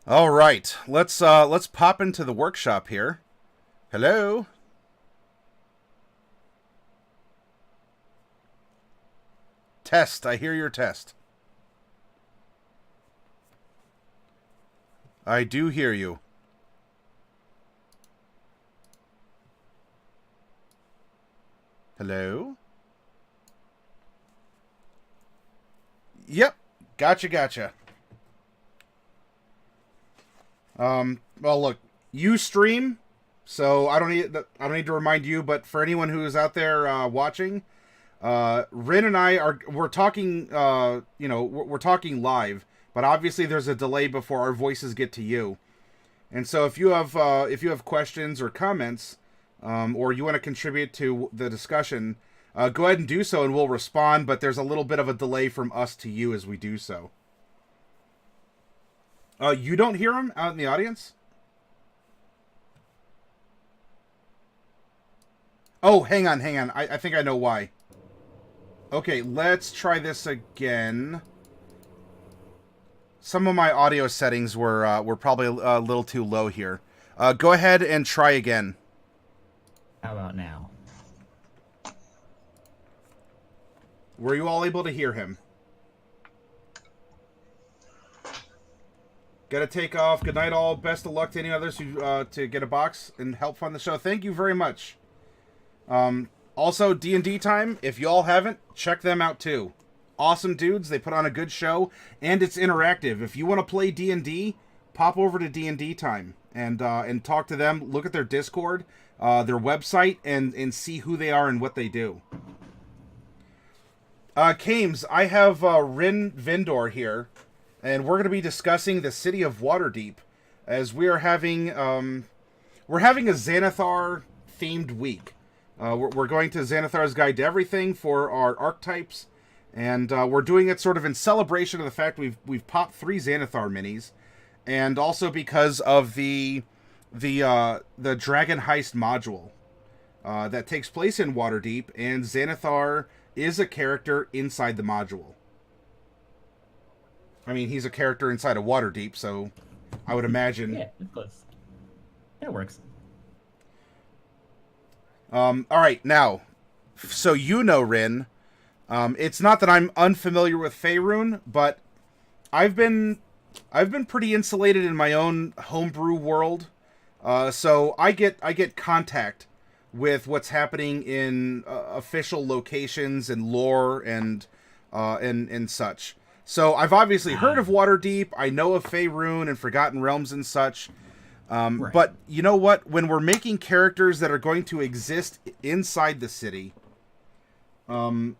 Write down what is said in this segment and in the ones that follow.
All right, let's pop into the workshop here. Hello. Test. I hear your test. I do hear you. Hello. Yep. Gotcha. Well, look, you stream, so I don't need to remind you. But for anyone who is out there watching, Rin and we're talking. We're talking live, but obviously there's a delay before our voices get to you. And so if you have questions or comments, or you want to contribute to the discussion, go ahead and do so, and we'll respond. But there's a little bit of a delay from us to you as we do so. You don't hear him out in the audience? Oh, hang on. I think I know why. Okay, let's try this again. Some of my audio settings were probably a little too low here. Go ahead and try again. How about now? Were you all able to hear him? Gotta take off. Good night, all. Best of luck to any others who to get a box and help fund the show. Thank you very much. Also, D&D time. If you all haven't, check them out too. Awesome dudes. They put on a good show, and it's interactive. If you want to play D&D, pop over to D&D time and talk to them. Look at their Discord, their website, and see who they are and what they do. Kames, I have RinVindor here. And we're going to be discussing the city of Waterdeep, as we are having a Xanathar themed week. We're going to Xanathar's Guide to Everything for our archetypes, and we're doing it sort of in celebration of the fact we've popped 3 Xanathar minis, and also because of the Dragon Heist module that takes place in Waterdeep, and Xanathar is a character inside the module. I mean, he's a character inside of Waterdeep, so I would imagine. Yeah, it's close. That works. All right, now, so you know Rin. It's not that I'm unfamiliar with Faerun, but I've been pretty insulated in my own homebrew world. So I get contact with what's happening in official locations and lore and such. So I've obviously heard of Waterdeep. I know of Faerun and Forgotten Realms and such. Right. But you know what? When we're making characters that are going to exist inside the city, I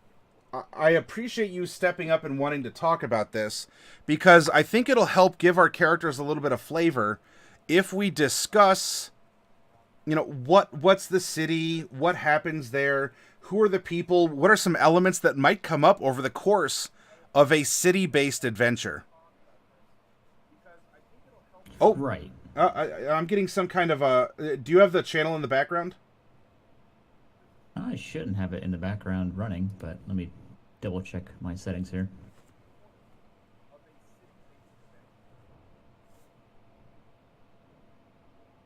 appreciate you stepping up and wanting to talk about this, because I think it'll help give our characters a little bit of flavor if we discuss, what's the city, what happens there, who are the people, what are some elements that might come up over the course of a city-based adventure. Oh, right. I'm getting some kind of a... do you have the channel in the background? I shouldn't have it in the background running, but let me double check my settings here.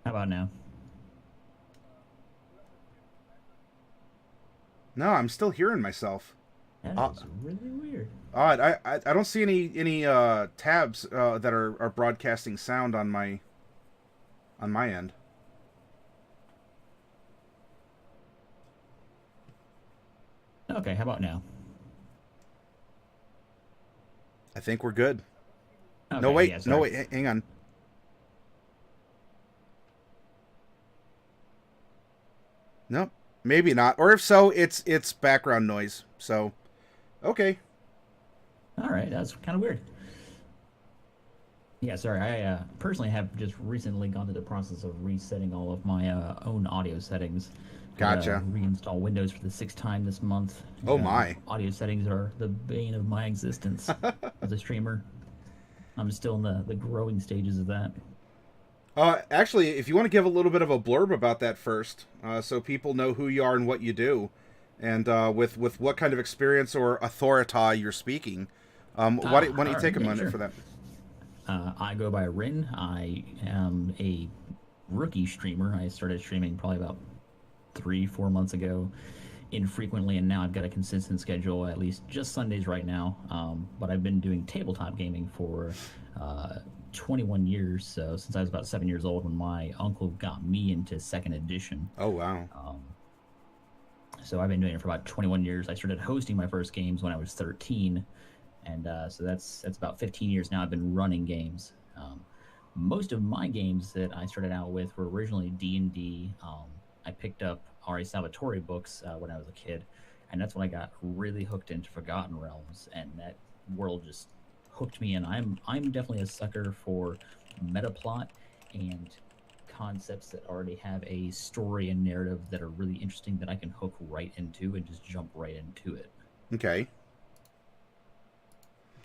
How about now? No, I'm still hearing myself. That is really weird. Odd. I don't see any tabs that are broadcasting sound on my end. Okay, how about now? I think we're good. Okay, No wait, yeah, no wait, hang on. Nope, maybe not. Or if so, it's background noise. So, okay. All right, that's kind of weird. Yeah, sorry. I personally have just recently gone through the process of resetting all of my own audio settings. Gotcha. Reinstall Windows for the 6th time this month. Oh my. Audio settings are the bane of my existence as a streamer. I'm still in the growing stages of that. Actually, if you want to give a little bit of a blurb about that first, so people know who you are and what you do, and with what kind of experience or authority you're speaking, why don't you take a minute for that? I go by Rin. I am a rookie streamer. I started streaming probably about 3, 4 months ago, infrequently, and now I've got a consistent schedule, at least just Sundays right now. But I've been doing tabletop gaming for uh, 21 years, so since I was about 7 years old when my uncle got me into second edition. Oh, wow. So I've been doing it for about 21 years. I started hosting my first games when I was 13, and so that's about 15 years now. I've been running games. Most of my games that I started out with were originally D&D. I picked up R.A. Salvatore books when I was a kid, and that's when I got really hooked into Forgotten Realms, and that world just hooked me in. I'm definitely a sucker for meta plot and concepts that already have a story and narrative that are really interesting that I can hook right into and just jump right into it. Okay.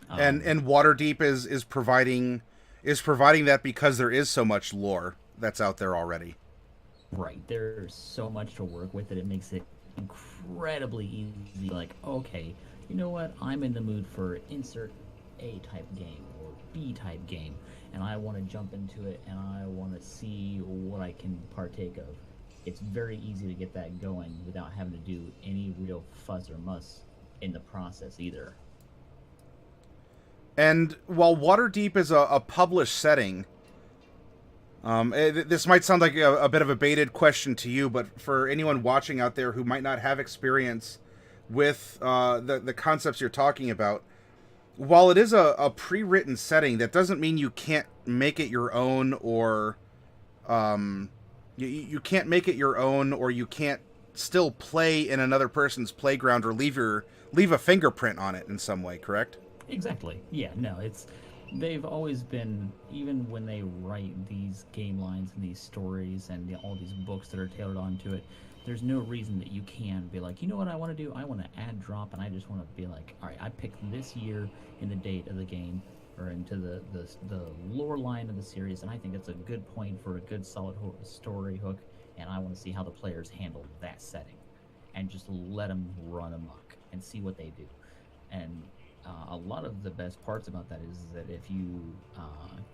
Um, And Waterdeep is providing that because there is so much lore that's out there already. Right. There's so much to work with that it makes it incredibly easy. Like, okay, you know what? I'm in the mood for insert A type game or B type game, and I want to jump into it and I want to see what I can partake of. It's very easy to get that going without having to do any real fuss or muss in the process either. And while Waterdeep is a published setting, this might sound like a bit of a baited question to you, but for anyone watching out there who might not have experience with the concepts you're talking about, while it is a pre-written setting, that doesn't mean you can't make it your own, or you can't make it your own, or you can't still play in another person's playground or leave a fingerprint on it in some way. Correct? Exactly. Yeah, no, they've always been, even when they write these game lines and these stories and all these books that are tailored onto it, there's no reason that you can be like, you know what I want to do? I want to add drop, and I just want to be like, all right, I picked this year in the date of the game or into the lore line of the series, and I think it's a good point for a good solid story hook, and I want to see how the players handle that setting, and just let them run amok and see what they do. And a lot of the best parts about that is that if you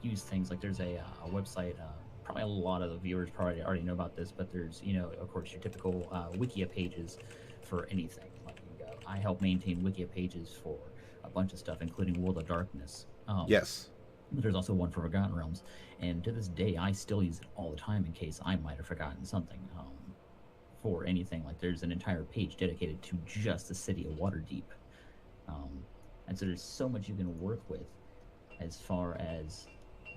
use things like there's a website, probably a lot of the viewers probably already know about this, but there's, of course, your typical Wikia pages for anything. Like I help maintain Wikia pages for a bunch of stuff, including World of Darkness. Yes. But there's also one for Forgotten Realms, and to this day, I still use it all the time in case I might have forgotten something. For anything, like there's an entire page dedicated to just the city of Waterdeep. And so there's so much you can work with as far as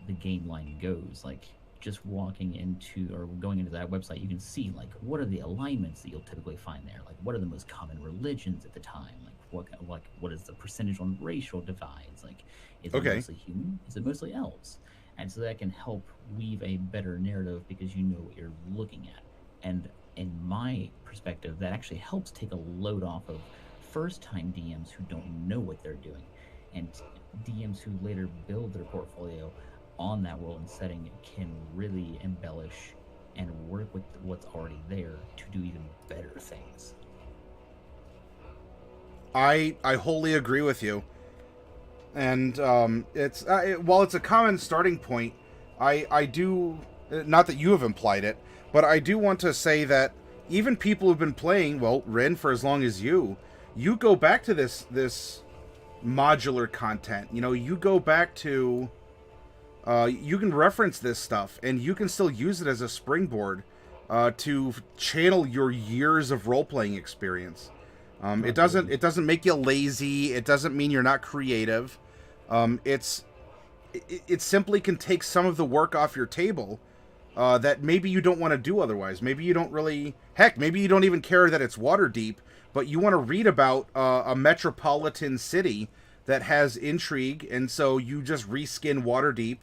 the game line goes. Like just walking into or going into that website, you can see like what are the alignments that you'll typically find there. Like what are the most common religions at the time. Like what is the percentage on racial divides. Like is it mostly human? Is it mostly elves? And so that can help weave a better narrative because you know what you're looking at. And in my perspective, that actually helps take a load off of first-time DMs who don't know what they're doing, and DMs who later build their portfolio on that world and setting can really embellish and work with what's already there to do even better things. I wholly agree with you, and it's while it's a common starting point, I do, not that you have implied it, but I do want to say that even people who've been playing, well, Rin, for as long as you go back to this modular content. You go back to you can reference this stuff, and you can still use it as a springboard to channel your years of role-playing experience. It doesn't make you lazy. It doesn't mean you're not creative. It simply can take some of the work off your table that maybe you don't want to do otherwise. Maybe you don't really... Heck, maybe you don't even care that it's Waterdeep, but you want to read about a metropolitan city that has intrigue, and so you just reskin Waterdeep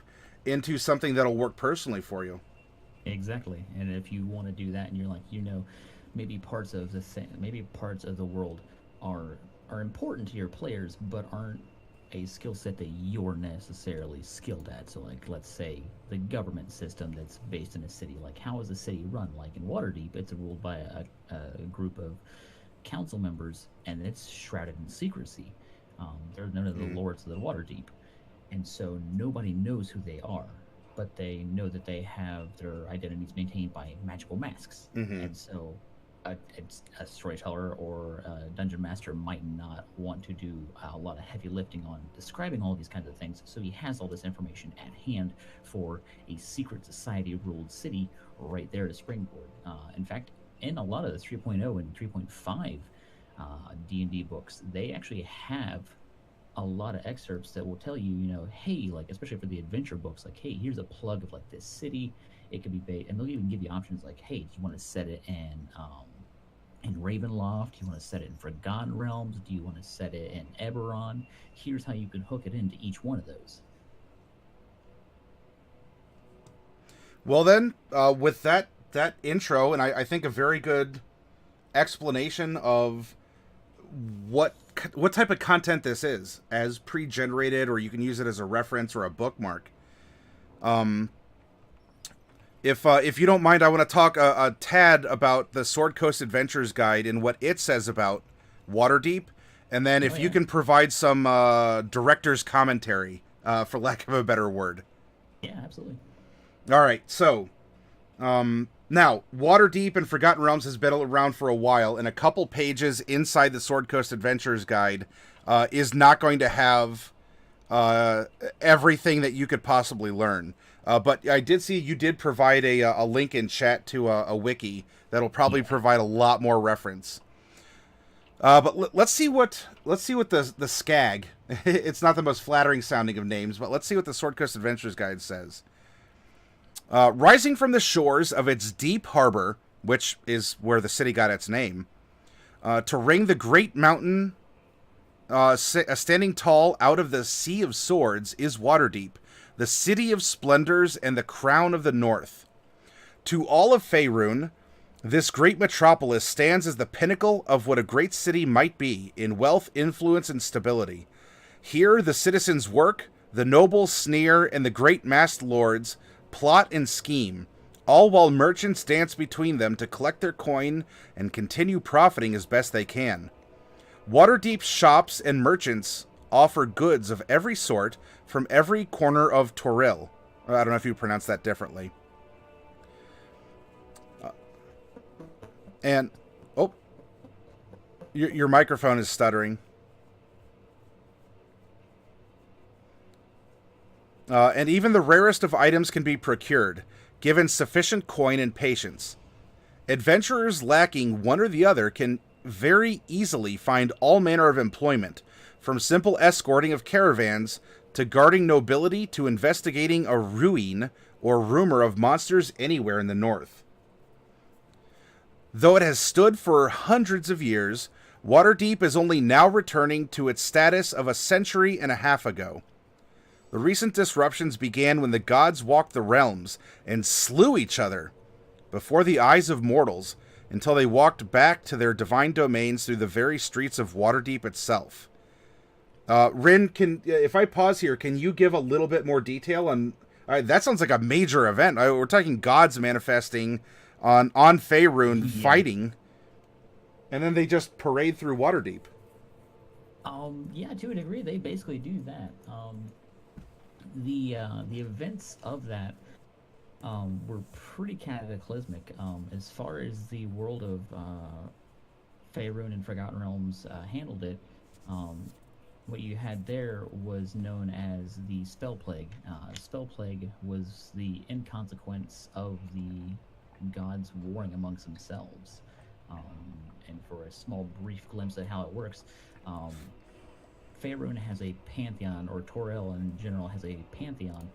into something that'll work personally for you. Exactly. And if you want to do that and you're like, maybe parts of the world are important to your players but aren't a skill set that you're necessarily skilled at. So like let's say the government system that's based in a city, like how is a city run? Like in Waterdeep, it's ruled by a group of council members and it's shrouded in secrecy. There's none of the lords of the Waterdeep. and so nobody knows who they are, but they know that they have their identities maintained by magical masks. Mm-hmm. And so a storyteller or a dungeon master might not want to do a lot of heavy lifting on describing all these kinds of things, so he has all this information at hand for a secret society ruled city right there to springboard. In fact, in a lot of the 3.0 and 3.5 D&D books, they actually have a lot of excerpts that will tell you, hey, like, especially for the adventure books, like, hey, here's a plug of like this city. It could be based, and they'll even give you options like, hey, do you want to set it in Ravenloft? Do you want to set it in Forgotten Realms? Do you want to set it in Eberron? Here's how you can hook it into each one of those. Well then, with that intro, and I think a very good explanation of what type of content this is, as pre-generated, or you can use it as a reference or a bookmark. If you don't mind, I want to talk a tad about the Sword Coast Adventures Guide and what it says about Waterdeep, and then if you can provide some director's commentary, for lack of a better word. Yeah, absolutely. All right, so now Waterdeep and Forgotten Realms has been around for a while, and a couple pages inside the Sword Coast Adventures Guide is not going to have everything that you could possibly learn. But I did see you did provide a link in chat to a wiki that'll probably provide a lot more reference. But let's see what the Skag. It's not the most flattering sounding of names, but let's see what the Sword Coast Adventures Guide says. Rising from the shores of its deep harbor, which is where the city got its name, to ring the great mountain, standing tall out of the sea of swords, is Waterdeep, the city of splendors and the crown of the north. To all of Faerun, this great metropolis stands as the pinnacle of what a great city might be in wealth, influence, and stability. Here the citizens work, the nobles sneer, and the great masked lords plot and scheme, all while merchants dance between them to collect their coin and continue profiting as best they can. Waterdeep's shops and merchants offer goods of every sort from every corner of Toril. I don't know if you pronounce that differently. And, oh, your microphone is stuttering. And even the rarest of items can be procured, given sufficient coin and patience. Adventurers lacking one or the other can very easily find all manner of employment, from simple escorting of caravans to guarding nobility to investigating a ruin or rumor of monsters anywhere in the north. Though it has stood for hundreds of years, Waterdeep is only now returning to its status of a century and a half ago. The recent disruptions began when the gods walked the realms and slew each other before the eyes of mortals until they walked back to their divine domains through the very streets of Waterdeep itself. Rin, if I pause here, can you give a little bit more detail on... that sounds like a major event. We're talking gods manifesting on Faerun, fighting, and then they just parade through Waterdeep. Yeah, to a degree, they basically do that. The events of that were pretty cataclysmic. As far as the world of Faerun and Forgotten Realms handled it, what you had there was known as the Spell Plague. Spell Plague was the inconsequence of the gods warring amongst themselves. And for a small brief glimpse at how it works, Faerun has a pantheon, or Toril in general has a pantheon,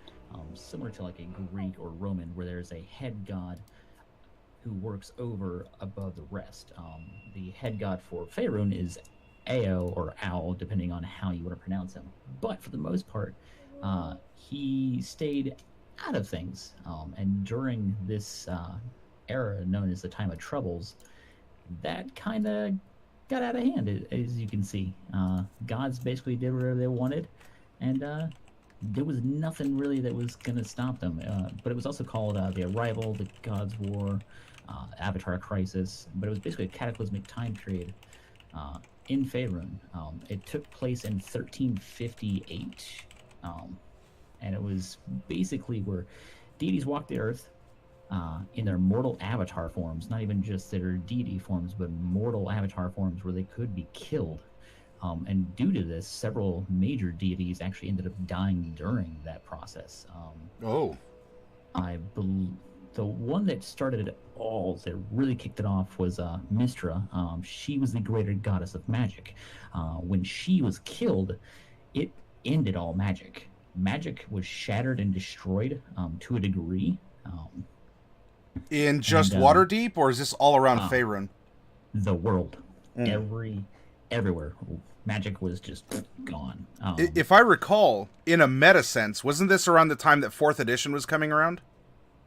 similar to like a Greek or Roman, where there's a head god who works over above the rest. The head god for Faerun is Ao or Owl, depending on how you want to pronounce him. But for the most part, he stayed out of things. And during this era known as the Time of Troubles, that kind of got out of hand, as you can see. Gods basically did whatever they wanted, and there was nothing really that was going to stop them. But it was also called the Arrival, the Gods' War, Avatar Crisis. But it was basically a cataclysmic time period in Faerun. It took place in 1358, and it was basically where deities walked the earth in their mortal avatar forms, not even just their deity forms, but mortal avatar forms where they could be killed. And due to this, several major deities actually ended up dying during that process. Oh. I believe the one that started it all, that really kicked it off, was Mystra. She was the greater goddess of magic. When she was killed, it ended all magic. Magic was shattered and destroyed to a degree. In just Waterdeep, or is this all around Faerun? The world, everywhere, magic was just gone. If I recall, in a meta sense, wasn't this around the time that 4th edition was coming around?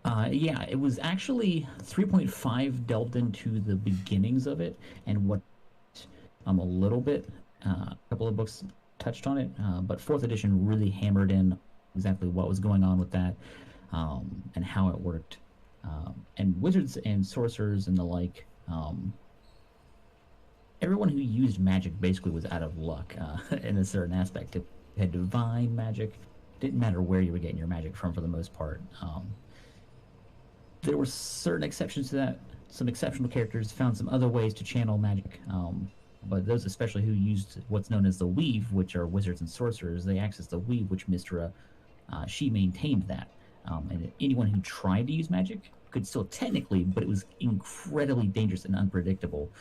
Yeah, it was actually 3.5 delved into the beginnings of it, and what a little bit, a couple of books touched on it, but 4th edition really hammered in exactly what was going on with that, and how it worked. And wizards and sorcerers and the like, everyone who used magic basically was out of luck in a certain aspect. If you had divine magic, didn't matter where you were getting your magic from for the most part. There were certain exceptions to that. Some exceptional characters found some other ways to channel magic, but those especially who used what's known as the weave, which are wizards and sorcerers, they accessed the weave, which Mystra, she maintained that. And anyone who tried to use magic could still technically, but it was incredibly dangerous and unpredictable.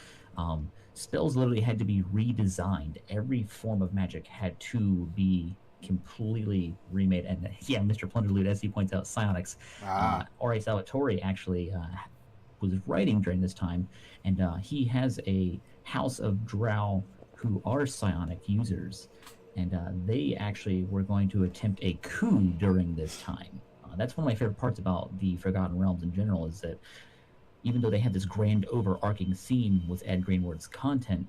Spells literally had to be redesigned. Every form of magic had to be completely remade. And yeah, Mr. Plunderloot, as he points out, psionics. R.A. Salvatore actually was writing during this time, and he has a house of drow who are psionic users, and they actually were going to attempt a coup during this time. That's one of my favorite parts about the Forgotten Realms in general, is that even though they had this grand overarching theme with Ed Greenwood's content,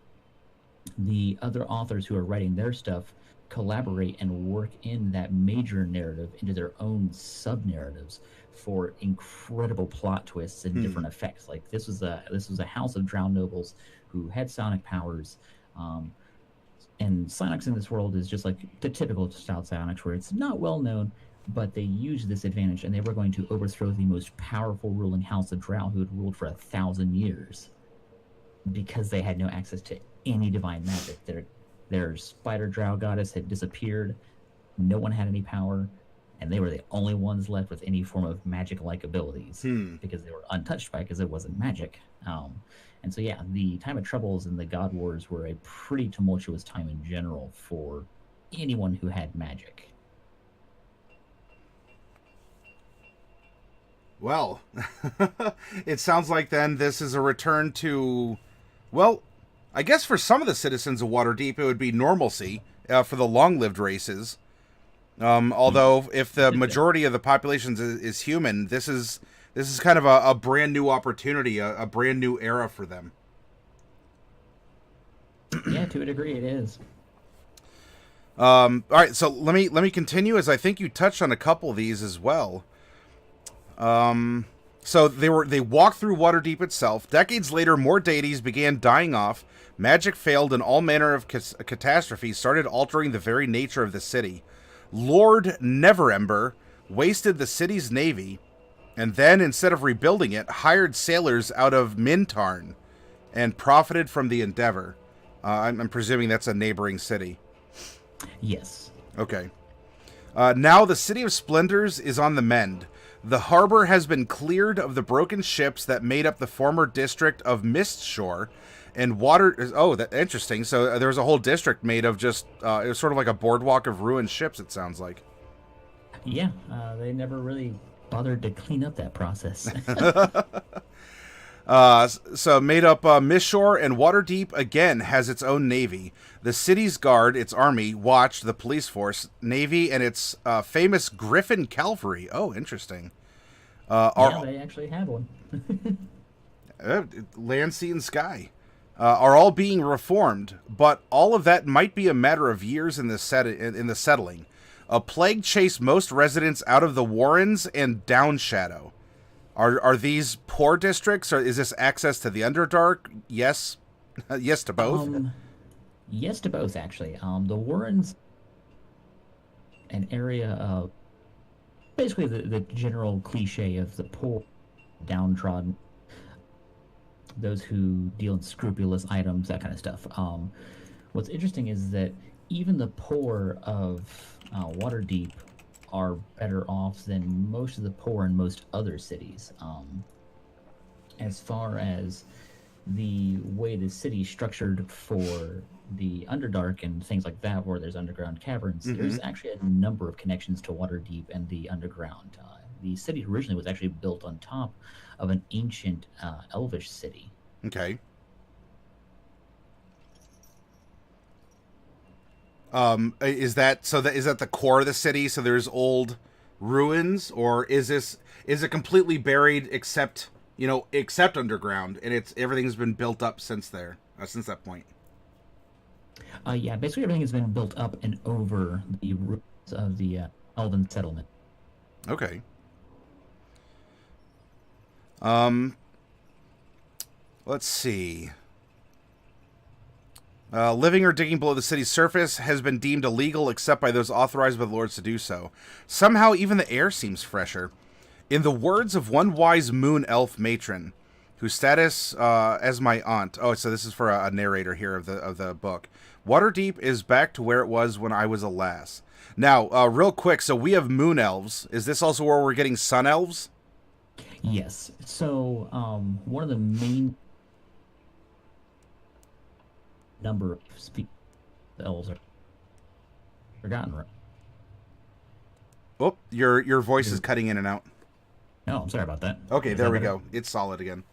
the other authors who are writing their stuff collaborate and work in that major narrative into their own sub-narratives for incredible plot twists and different effects. Like this was a house of drow nobles who had psionic powers, and psionics in this world is just like the typical style psionics, where it's not well known, but they used this advantage, and they were going to overthrow the most powerful ruling house of drow who had ruled for 1,000 years because they had no access to any divine magic. Their spider drow goddess had disappeared. No one had any power, and they were the only ones left with any form of magic-like abilities because they were untouched by it because it wasn't magic. And so, yeah, the Time of Troubles and the God Wars were a pretty tumultuous time in general for anyone who had magic. Well, it sounds like then this is a return to, well, I guess for some of the citizens of Waterdeep it would be normalcy for the long-lived races. Although if the majority of the population is human, this is kind of a brand new opportunity, a brand new era for them. Yeah, to a degree it is. All right, so let me continue, as I think you touched on a couple of these as well. So they walked through Waterdeep itself. Decades later, more deities began dying off. Magic failed, and all manner of catastrophes started altering the very nature of the city. Lord Neverember wasted the city's navy, and then, instead of rebuilding it, hired sailors out of Mintarn and profited from the endeavor. I'm presuming that's a neighboring city. Yes. Okay. Now the City of Splendors is on the mend. The harbor has been cleared of the broken ships that made up the former district of Mistshore, and water. Oh, that's interesting. So there's a whole district made of just. It was sort of like a boardwalk of ruined ships. It sounds like. Yeah, they never really bothered to clean up that process. So made up Mistshore, and Waterdeep again has its own navy. The city's guard, its army, watch, the police force, navy, and its famous Griffin Cavalry. Oh, interesting. Yeah, they actually have one. Land, sea, and sky are all being reformed, but all of that might be a matter of years in the settling. A plague chased most residents out of the Warrens and Downshadow. Are these poor districts, or is this access to the Underdark? Yes. Yes to both? Yes to both, actually. The Warrens, an area of basically the general cliche of the poor, downtrodden, those who deal in scrupulous items, that kind of stuff. What's interesting is that even the poor of Waterdeep are better off than most of the poor in most other cities. As far as the way the city is structured for the Underdark and things like that, where there's underground caverns, there's actually a number of connections to Waterdeep and the underground. The city originally was actually built on top of an ancient elvish city. Okay. Is that the core of the city? So there's old ruins, or is it completely buried except underground, and everything's been built up since that point? Yeah, basically everything has been built up and over the ruins of the Elven settlement. Okay. Let's see. Living or digging below the city's surface has been deemed illegal except by those authorized by the lords to do so. Somehow, even the air seems fresher. In the words of one wise moon elf matron, whose status as my aunt... Oh, so this is for a narrator here of the book. Waterdeep is back to where it was when I was a lass. Now, real quick, so we have moon elves. Is this also where we're getting sun elves? Yes. So, one of the main number of elves are forgotten. Oh, your voice is cutting in and out. Oh, I'm sorry about that. Okay, there we go. It's solid again.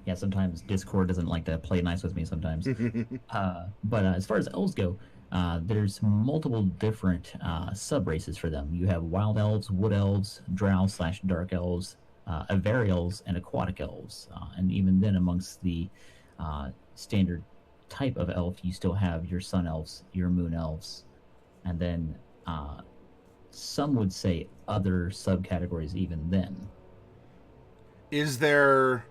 Yeah, sometimes Discord doesn't like to play nice with me sometimes. But as far as elves go, there's multiple different sub-races for them. You have wild elves, wood elves, drow/dark elves, avarials, and aquatic elves. And even then, amongst the standard type of elf, you still have your sun elves, your moon elves, and then some would say other subcategories even then. Is there...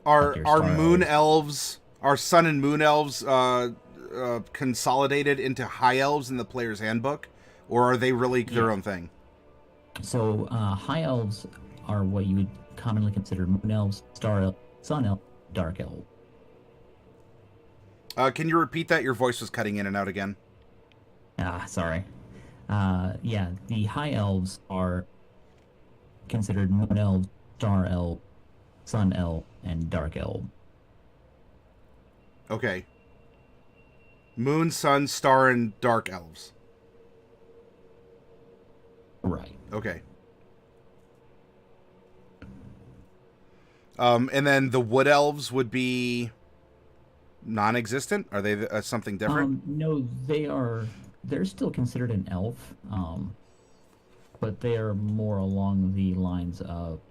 Are moon elves, are sun and moon elves consolidated into high elves in the player's handbook, or are they really their own thing? So high elves are what you would commonly consider moon elves, star elves, sun elves, dark elves. Can you repeat that? Your voice was cutting in and out again. Sorry. Yeah, the high elves are considered moon elves, star elves, sun elf, and dark elf. Okay. Moon, sun, star, and dark elves. Right. Okay. And then the wood elves would be non-existent? Are they something different? No, they're still considered an elf, but they are more along the lines of...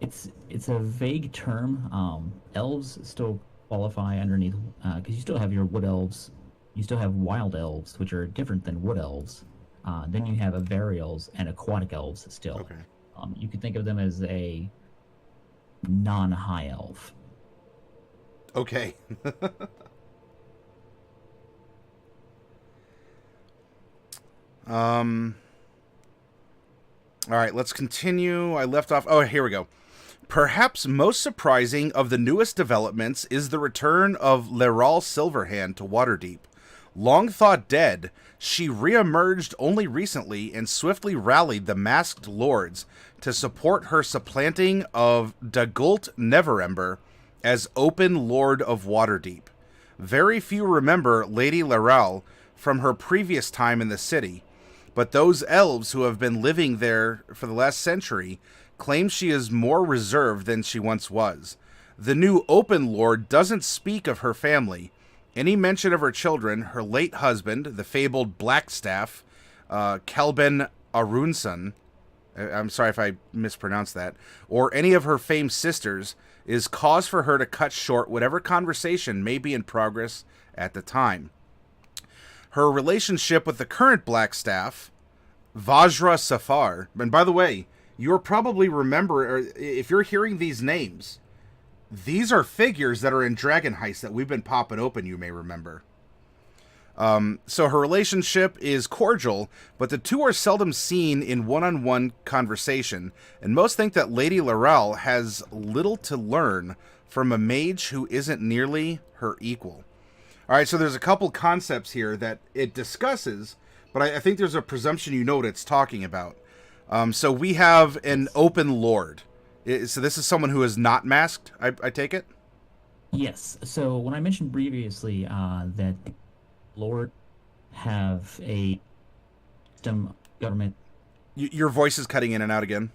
It's a vague term. Elves still qualify underneath, because you still have your wood elves, you still have wild elves, which are different than wood elves. Then you have avarials and aquatic elves still. Okay. You could think of them as a non-high elf. Okay. All right, let's continue. I left off... Oh, here we go. Perhaps most surprising of the newest developments is the return of Laurel Silverhand to Waterdeep. Long thought dead, she re-emerged only recently and swiftly rallied the masked lords to support her supplanting of Dagult Neverember as open Lord of Waterdeep. Very few remember Lady Laurel from her previous time in the city, but those elves who have been living there for the last century claim she is more reserved than she once was. The new Open Lord doesn't speak of her family. Any mention of her children, her late husband, the fabled Blackstaff, Kelben Arunson, I'm sorry if I mispronounced that, or any of her famed sisters, is cause for her to cut short whatever conversation may be in progress at the time. Her relationship with the current Blackstaff, Vajra Safar, and by the way, you'll probably remember, or if you're hearing these names, these are figures that are in Dragon Heist that we've been popping open, you may remember. So her relationship is cordial, but the two are seldom seen in one-on-one conversation, and most think that Lady Laurel has little to learn from a mage who isn't nearly her equal. All right, so there's a couple concepts here that it discusses, but I think there's a presumption you know what it's talking about. So we have an open lord. So this is someone who is not masked, I take it? Yes. So when I mentioned previously that Lord have a system government. Your voice is cutting in and out again.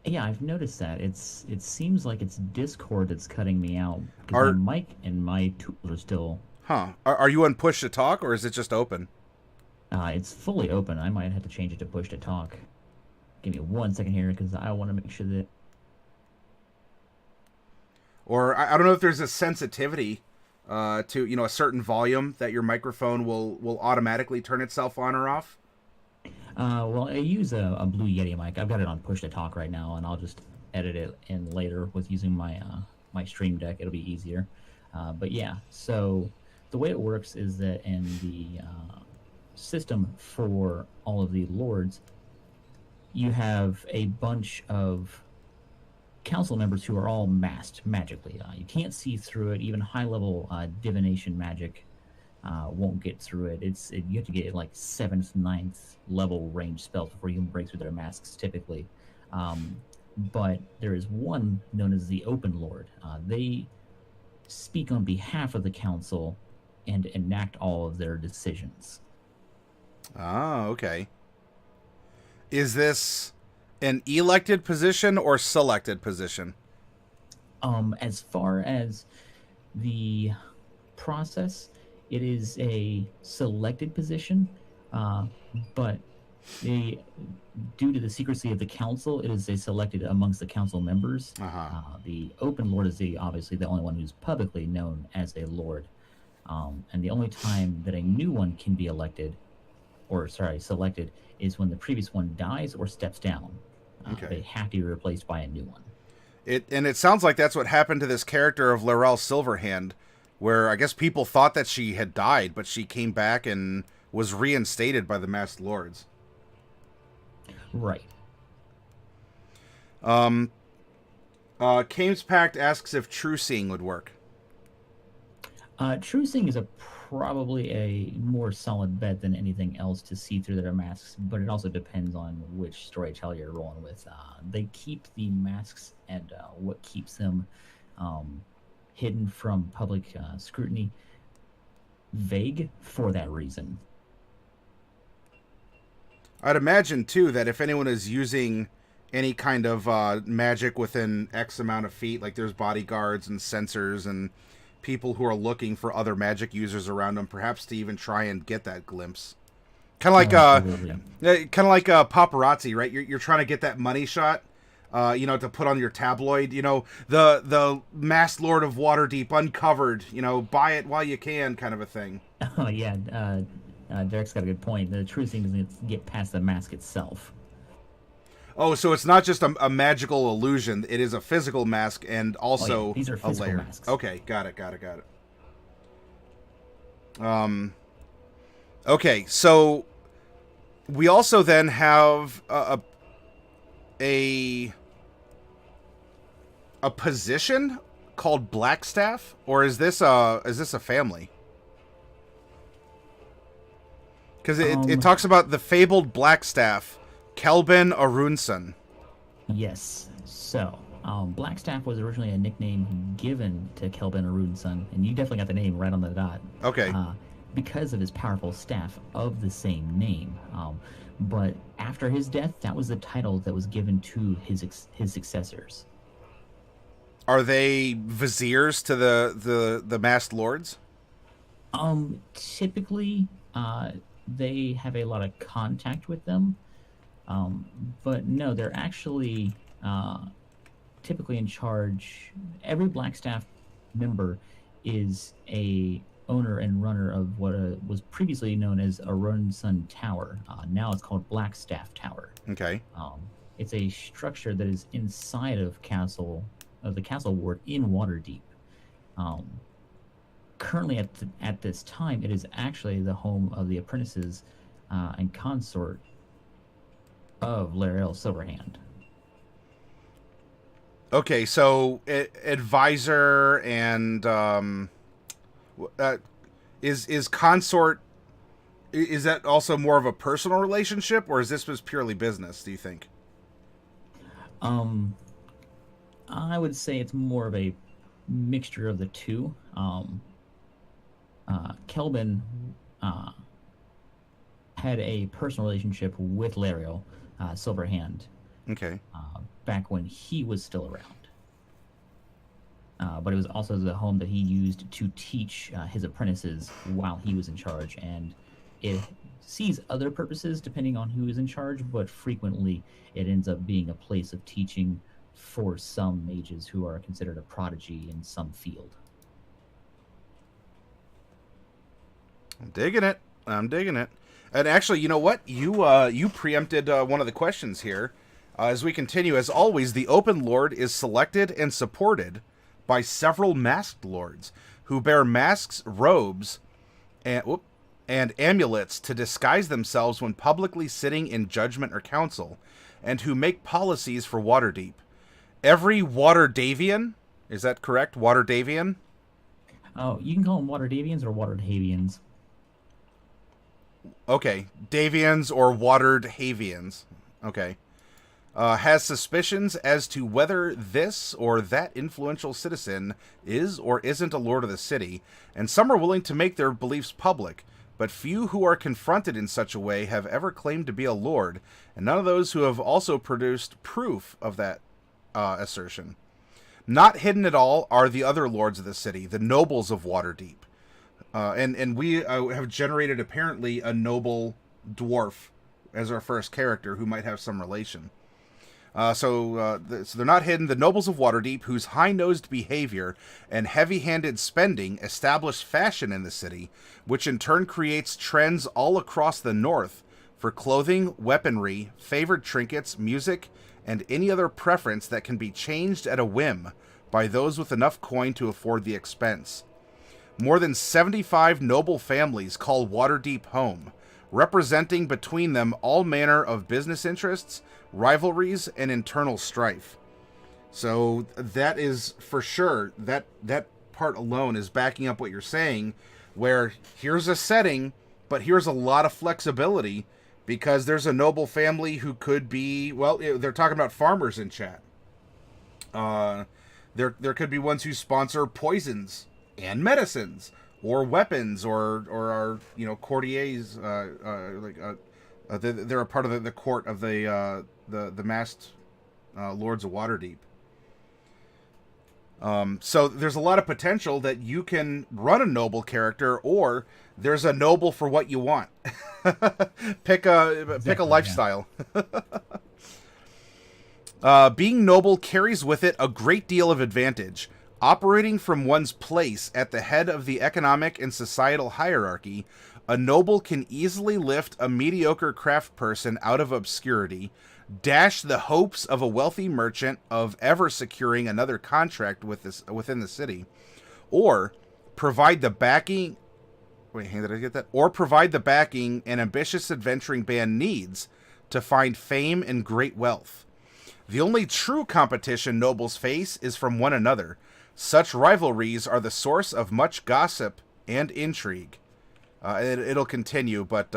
Yeah, I've noticed that. It seems like it's Discord that's cutting me out because my mic and my tools are still. Huh? Are you on push to talk or is it just open? It's fully open. I might have to change it to push to talk. Give me 1 second here because I want to make sure that. Or I don't know if there's a sensitivity to a certain volume that your microphone will automatically turn itself on or off. Well, I use a Blue Yeti mic. I've got it on push to talk right now, and I'll just edit it in later with using my my Stream Deck. It'll be easier. But yeah, so the way it works is that in the system for all of the lords, you have a bunch of council members who are all masked magically. You can't see through it. Even high-level divination magic won't get through it. You have to get like 7th, 9th level range spells before you can break through their masks typically. But there is one known as the Open Lord. They speak on behalf of the council and enact all of their decisions. Oh, okay. Is this an elected position or selected position? As far as the process, it is a selected position, but due to the secrecy of the council, it is a selected amongst the council members. The Open Lord is obviously the only one who's publicly known as a lord, and the only time that a new one can be selected is when the previous one dies or steps down. Okay. They have to be replaced by a new one. It sounds like that's what happened to this character of Laurel Silverhand, where I guess people thought that she had died, but she came back and was reinstated by the Masked Lords. Right. Kames Pact asks if True Seeing would work. True Seeing is probably a more solid bet than anything else to see through their masks, but it also depends on which storyteller you're rolling with. They keep the masks and what keeps them hidden from public scrutiny vague for that reason. I'd imagine, too, that if anyone is using any kind of magic within X amount of feet, like there's bodyguards and sensors and people who are looking for other magic users around them, perhaps to even try and get that glimpse. Kind of like paparazzi, right? You're trying to get that money shot, to put on your tabloid. The Masked Lord of Waterdeep uncovered. Buy it while you can, kind of a thing. Oh yeah, Derek's got a good point. The True Seeing doesn't get past the mask itself. Oh, so it's not just a magical illusion. It is a physical mask and also these are physical a layer. Masks. Okay, got it. Okay, so we also then have a position called Blackstaff, or is this a family? Because it talks about the fabled Blackstaff, Kelben Arunson. Yes. So, Blackstaff was originally a nickname given to Kelben Arunson, and you definitely got the name right on the dot. Okay. Because of his powerful staff of the same name. But after his death, that was the title that was given to his successors. Are they viziers to the Masked Lords? Typically, they have a lot of contact with them. But no, they're actually typically in charge. Every Blackstaff member is a owner and runner of what was previously known as Arunson Tower. Now it's called Blackstaff Tower. Okay. It's a structure that is inside of the castle ward in Waterdeep. currently at this time, it is actually the home of the apprentices and consort of Laurel Silverhand. Okay, so advisor and is consort, is that also more of a personal relationship, or is this was purely business, do you think? I would say it's more of a mixture of the two. Kelvin had a personal relationship with Lario Silverhand Okay. back when he was still around. But it was also the home that he used to teach his apprentices while he was in charge. And it sees other purposes depending on who is in charge, but frequently it ends up being a place of teaching for some mages who are considered a prodigy in some field. I'm digging it. And actually, you know what? You preempted one of the questions here. As we continue, as always, the Open Lord is selected and supported by several masked lords who bear masks, robes, and amulets to disguise themselves when publicly sitting in judgment or council, and who make policies for Waterdeep. Every Waterdavian, is that correct? Waterdavian? Oh, you can call them Waterdavians or Waterdavians. Okay, Davians or Watered Havians. Okay. Has suspicions as to whether this or that influential citizen is or isn't a lord of the city, and some are willing to make their beliefs public, but few who are confronted in such a way have ever claimed to be a lord, and none of those who have also produced proof of that assertion. Not hidden at all are the other lords of the city, the nobles of Waterdeep. And we have generated apparently a noble dwarf as our first character who might have some relation. So they're not hidden. The nobles of Waterdeep, whose high-nosed behavior and heavy-handed spending establish fashion in the city, which in turn creates trends all across the north for clothing, weaponry, favored trinkets, music, and any other preference that can be changed at a whim by those with enough coin to afford the expense. More than 75 noble families call Waterdeep home, representing between them all manner of business interests, rivalries, and internal strife. So that is for sure, that part alone is backing up what you're saying, where here's a setting, but here's a lot of flexibility, because there's a noble family who could be, well, they're talking about farmers in chat. There could be ones who sponsor poisons and medicines, or weapons, or are, you know, courtiers, they're a part of the court of the masked lords of Waterdeep. So there's a lot of potential that you can run a noble character, or there's a noble for what you want. Pick a lifestyle. Being noble carries with it a great deal of advantage. Operating from one's place at the head of the economic and societal hierarchy, a noble can easily lift a mediocre craft person out of obscurity, dash the hopes of a wealthy merchant of ever securing another contract within the city, or provide the backing... Wait, did I get that? Or provide the backing an ambitious adventuring band needs to find fame and great wealth. The only true competition nobles face is from one another. Such rivalries are the source of much gossip and intrigue. It'll continue, but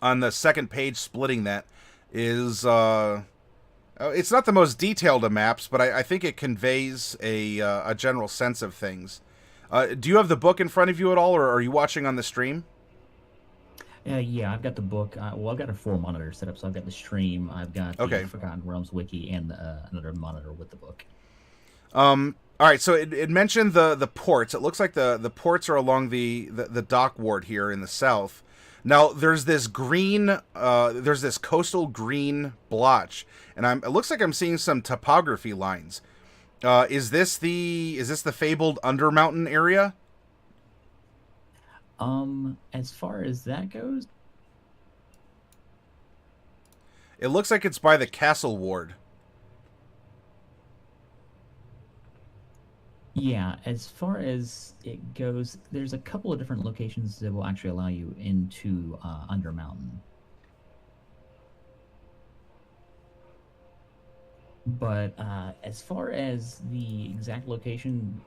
on the second page, splitting that is... it's not the most detailed of maps, but I think it conveys a general sense of things. Do you have the book in front of you at all, or are you watching on the stream? Yeah, I've got the book. Well, I've got a 4-monitor setup, so I've got the stream, I've got the Forgotten Realms wiki, and another monitor with the book. All right, so it mentioned the ports. It looks like the ports are along the dock ward here in the south. Now there's this green, there's this coastal green blotch, and it looks like I'm seeing some topography lines. Is this the fabled Undermountain area? As far as that goes, it looks like it's by the castle ward. Yeah, as far as it goes, there's a couple of different locations that will actually allow you into Undermountain. But as far as the exact location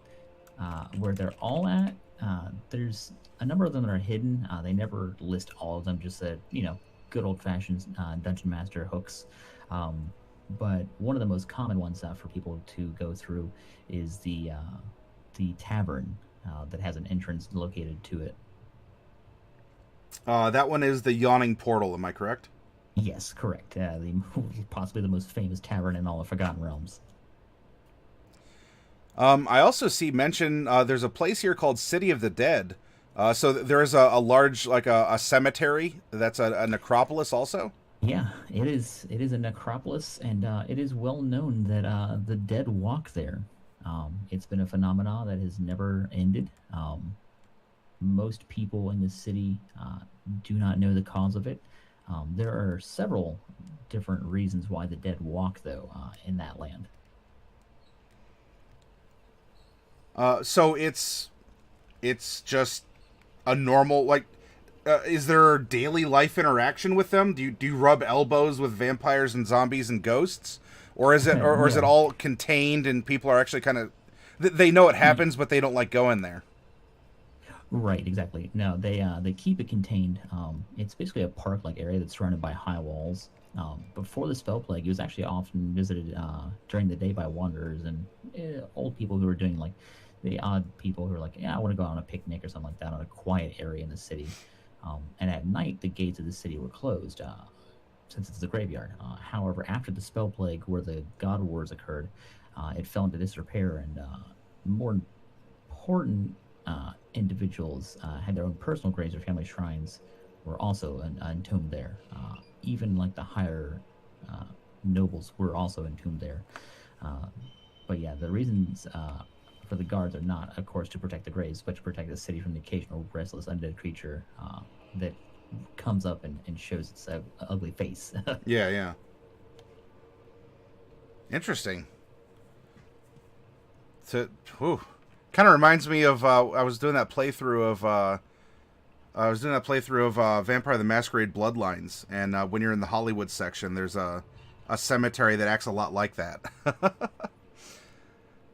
where they're all at, there's a number of them that are hidden. They never list all of them, just that, good old fashioned Dungeon Master hooks. Um, but one of the most common ones for people to go through is the tavern that has an entrance located to it. That one is the Yawning Portal. Am I correct? Yes, correct. The possibly the most famous tavern in all of Forgotten Realms. I also see mention there's a place here called City of the Dead. So there is a large, like a cemetery that's a necropolis also. Yeah, it is. It is a necropolis, and it is well known that the dead walk there. It's been a phenomenon that has never ended. Most people in the city do not know the cause of it. There are several different reasons why the dead walk, though, in that land. So it's just a normal like. Is there daily life interaction with them? Do you rub elbows with vampires and zombies and ghosts, or is it or is it No. all contained and people are actually kind of they know it happens but they don't like going there? Right, exactly. No, they keep it contained. It's basically a park-like area that's surrounded by high walls. Before the spell plague, it was actually often visited during the day by wanderers and old people who were doing like the odd people who are like, yeah, I want to go on a picnic or something like that on a quiet area in the city. And at night, the gates of the city were closed since it's a graveyard. However, after the spell plague, where the god wars occurred, it fell into disrepair, and more important individuals had their own personal graves or family shrines were also entombed there. Even like the higher nobles were also entombed there. Uh, but yeah, the reasons for the guards are not, of course, to protect the graves, but to protect the city from the occasional restless undead creature that comes up and shows its ugly face. Yeah, yeah. Interesting. To kind of reminds me of I was doing that playthrough of Vampire the Masquerade Bloodlines, and when you're in the Hollywood section, there's a cemetery that acts a lot like that.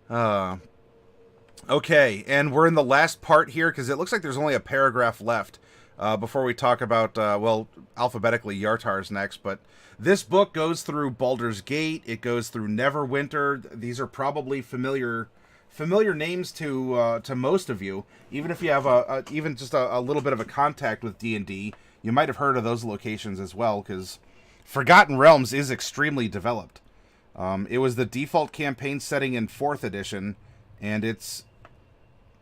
uh, okay, and we're in the last part here because it looks like there's only a paragraph left before we talk about well, alphabetically Yartar's next, but this book goes through Baldur's Gate. It goes through Neverwinter. These are probably familiar names to most of you. Even if you have even just a little bit of a contact with D&D, you might have heard of those locations as well, because Forgotten Realms is extremely developed. It was the default campaign setting in 4th edition, and it's,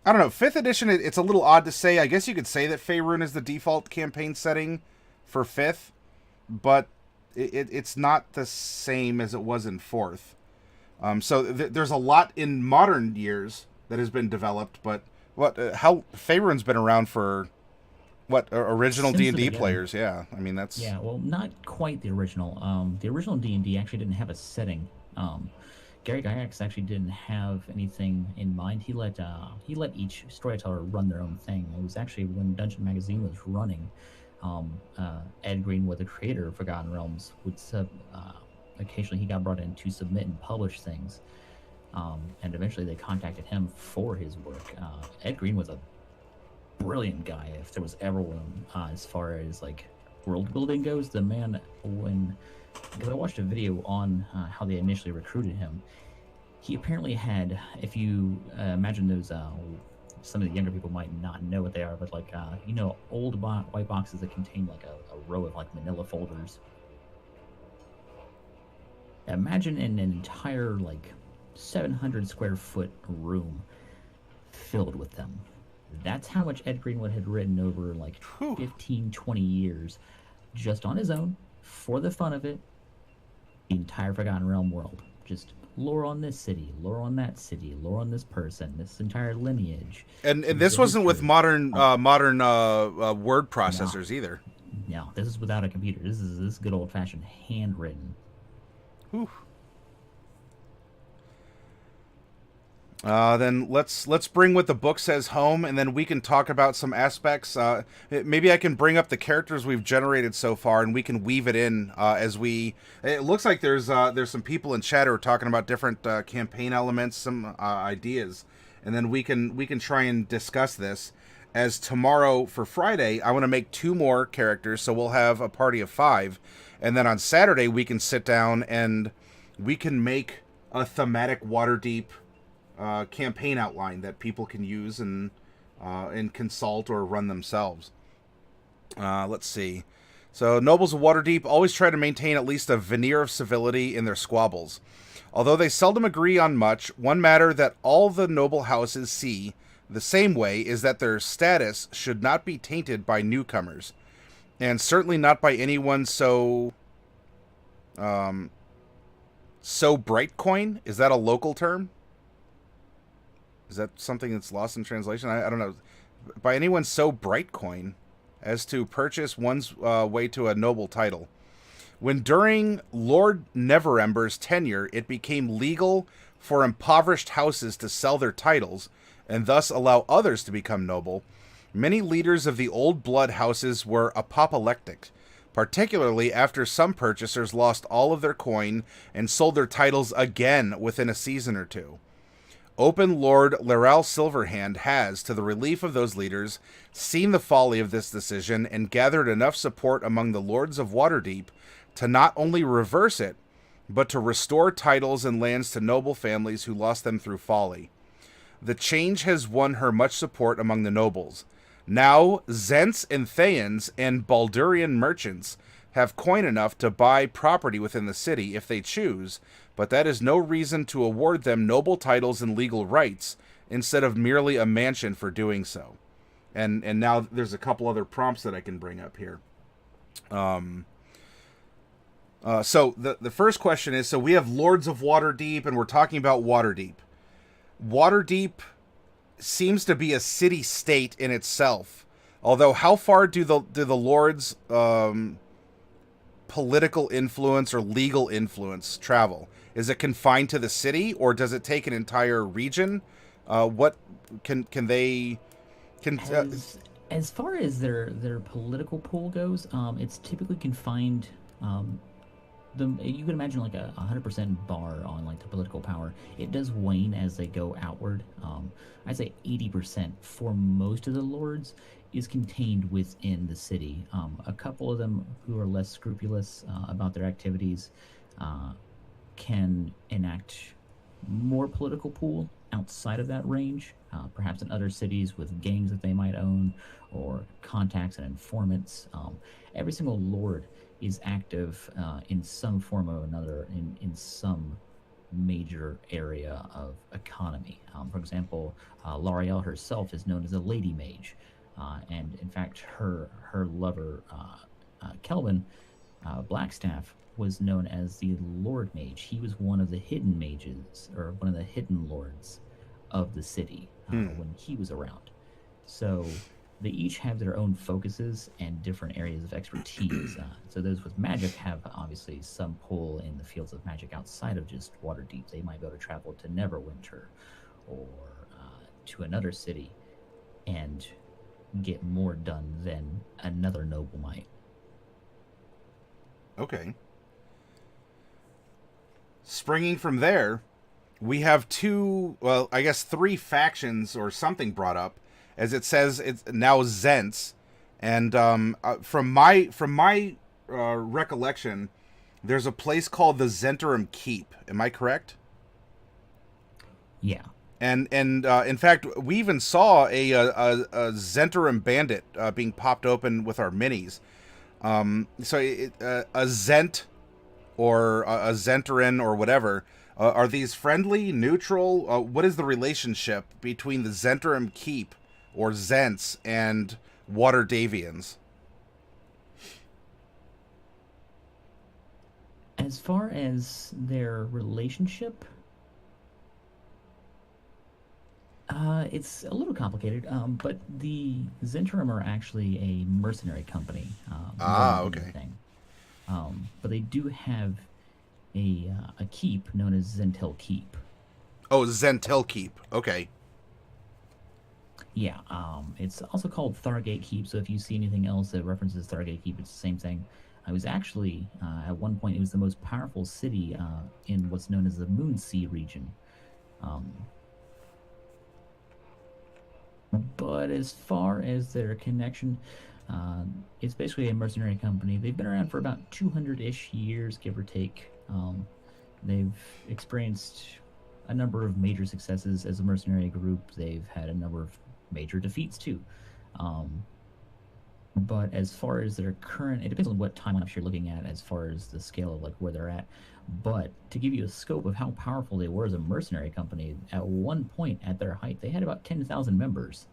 I don't know, 5th edition, it's a little odd to say. I guess you could say that Faerun is the default campaign setting for 5th, but it's not the same as it was in 4th. So there's a lot in modern years that has been developed, but how Faerun's been around for original Since the D&D beginning. players? Yeah, I mean that's Yeah, well, not quite the original. The original D&D actually didn't have a setting. Gary Gygax actually didn't have anything in mind. He let each storyteller run their own thing. It was actually when Dungeon Magazine was running. Ed Greenwood, the creator of Forgotten Realms, occasionally he got brought in to submit and publish things. And eventually they contacted him for his work. Ed Green was a brilliant guy, if there was ever one, as far as like world building goes. The man, because I watched a video on how they initially recruited him, he apparently had, if you imagine those, some of the younger people might not know what they are, but like old white boxes that contain like a row of like manila folders. Imagine an entire like 700 square foot room filled with them. That's how much Ed Greenwood had written over like whew. 15, 20 years, just on his own, for the fun of it. The entire Forgotten Realm world. Just lore on this city, lore on that city, lore on this person, this entire lineage. And Here's this the wasn't with history. modern Oh, word no, processors either. no, this is without a computer. This is good old fashioned handwritten. Whew. Then let's bring what the book says home, and then we can talk about some aspects. Maybe I can bring up the characters we've generated so far, and we can weave it in as we. It looks like there's some people in chat who are talking about different campaign elements, some ideas, and then we can try and discuss this. As tomorrow for Friday, I want to make 2 more characters, so we'll have a party of 5, and then on Saturday we can sit down and we can make a thematic Waterdeep campaign outline that people can use and consult or run themselves. Let's see. So, nobles of Waterdeep always try to maintain at least a veneer of civility in their squabbles. Although they seldom agree on much, one matter that all the noble houses see the same way is that their status should not be tainted by newcomers, and certainly not by anyone so Brightcoin. Is that a local term? Is that something that's lost in translation? I don't know. By anyone so Brightcoin as to purchase one's way to a noble title. When during Lord Neverember's tenure, it became legal for impoverished houses to sell their titles and thus allow others to become noble, many leaders of the old blood houses were apoplectic, particularly after some purchasers lost all of their coin and sold their titles again within a season or 2. Open Lord Laurel Silverhand has, to the relief of those leaders, seen the folly of this decision and gathered enough support among the lords of Waterdeep to not only reverse it, but to restore titles and lands to noble families who lost them through folly. The change has won her much support among the nobles. Now, Zents and Thayans and Baldurian merchants have coin enough to buy property within the city if they choose, but that is no reason to award them noble titles and legal rights instead of merely a mansion for doing so. And now there's a couple other prompts that I can bring up here. So the first question is, so we have Lords of Waterdeep, and we're talking about Waterdeep. Waterdeep seems to be a city-state in itself. Although, how far do the lords' political influence or legal influence travel? Is it confined to the city, or does it take an entire region? What can they? As far as their political pool goes, it's typically confined. You can imagine like a 100% bar on like the political power. It does wane as they go outward. I'd say 80% for most of the lords is contained within the city. A couple of them who are less scrupulous about their activities can enact more political pool outside of that range, perhaps in other cities with gangs that they might own or contacts and informants. Every single lord is active in some form or another in some major area of economy. For example, Laurel herself is known as a lady mage, and in fact her lover Kelvin Blackstaff was known as the Lord Mage. He was one of the hidden mages, or one of the hidden lords of the city when he was around. So they each have their own focuses and different areas of expertise. So those with magic have obviously some pull in the fields of magic outside of just Waterdeep. They might be able to travel to Neverwinter or to another city and get more done than another noble might. Okay. Springing from there, we have three factions or something brought up. As it says, it's now Zents, and from my recollection, there's a place called the Zentarum Keep. Am I correct? Yeah. And in fact, we even saw a Zentarum bandit being popped open with our minis. So a Zent or a Zentarin or whatever. Are these friendly, neutral? What is the relationship between the Zentarum Keep or Zents and Waterdavians? As far as their relationship, it's a little complicated, but the Zentarum are actually a mercenary company. Okay. But they do have a keep known as Zentel Keep. Oh, Zentel Keep. Okay. Yeah, it's also called Thargate Keep. So if you see anything else that references Thargate Keep, it's the same thing. It was actually at one point it was the most powerful city in what's known as the Moonsea region. Um, but as far as their connection, it's basically a mercenary company. They've been around for about 200-ish years, give or take. They've experienced a number of major successes as a mercenary group. They've had a number of major defeats too. Um, but as far as their current, it depends on what timeline you're looking at as far as the scale of like where they're at. But to give you a scope of how powerful they were as a mercenary company, at one point at their height, they had about 10,000 members.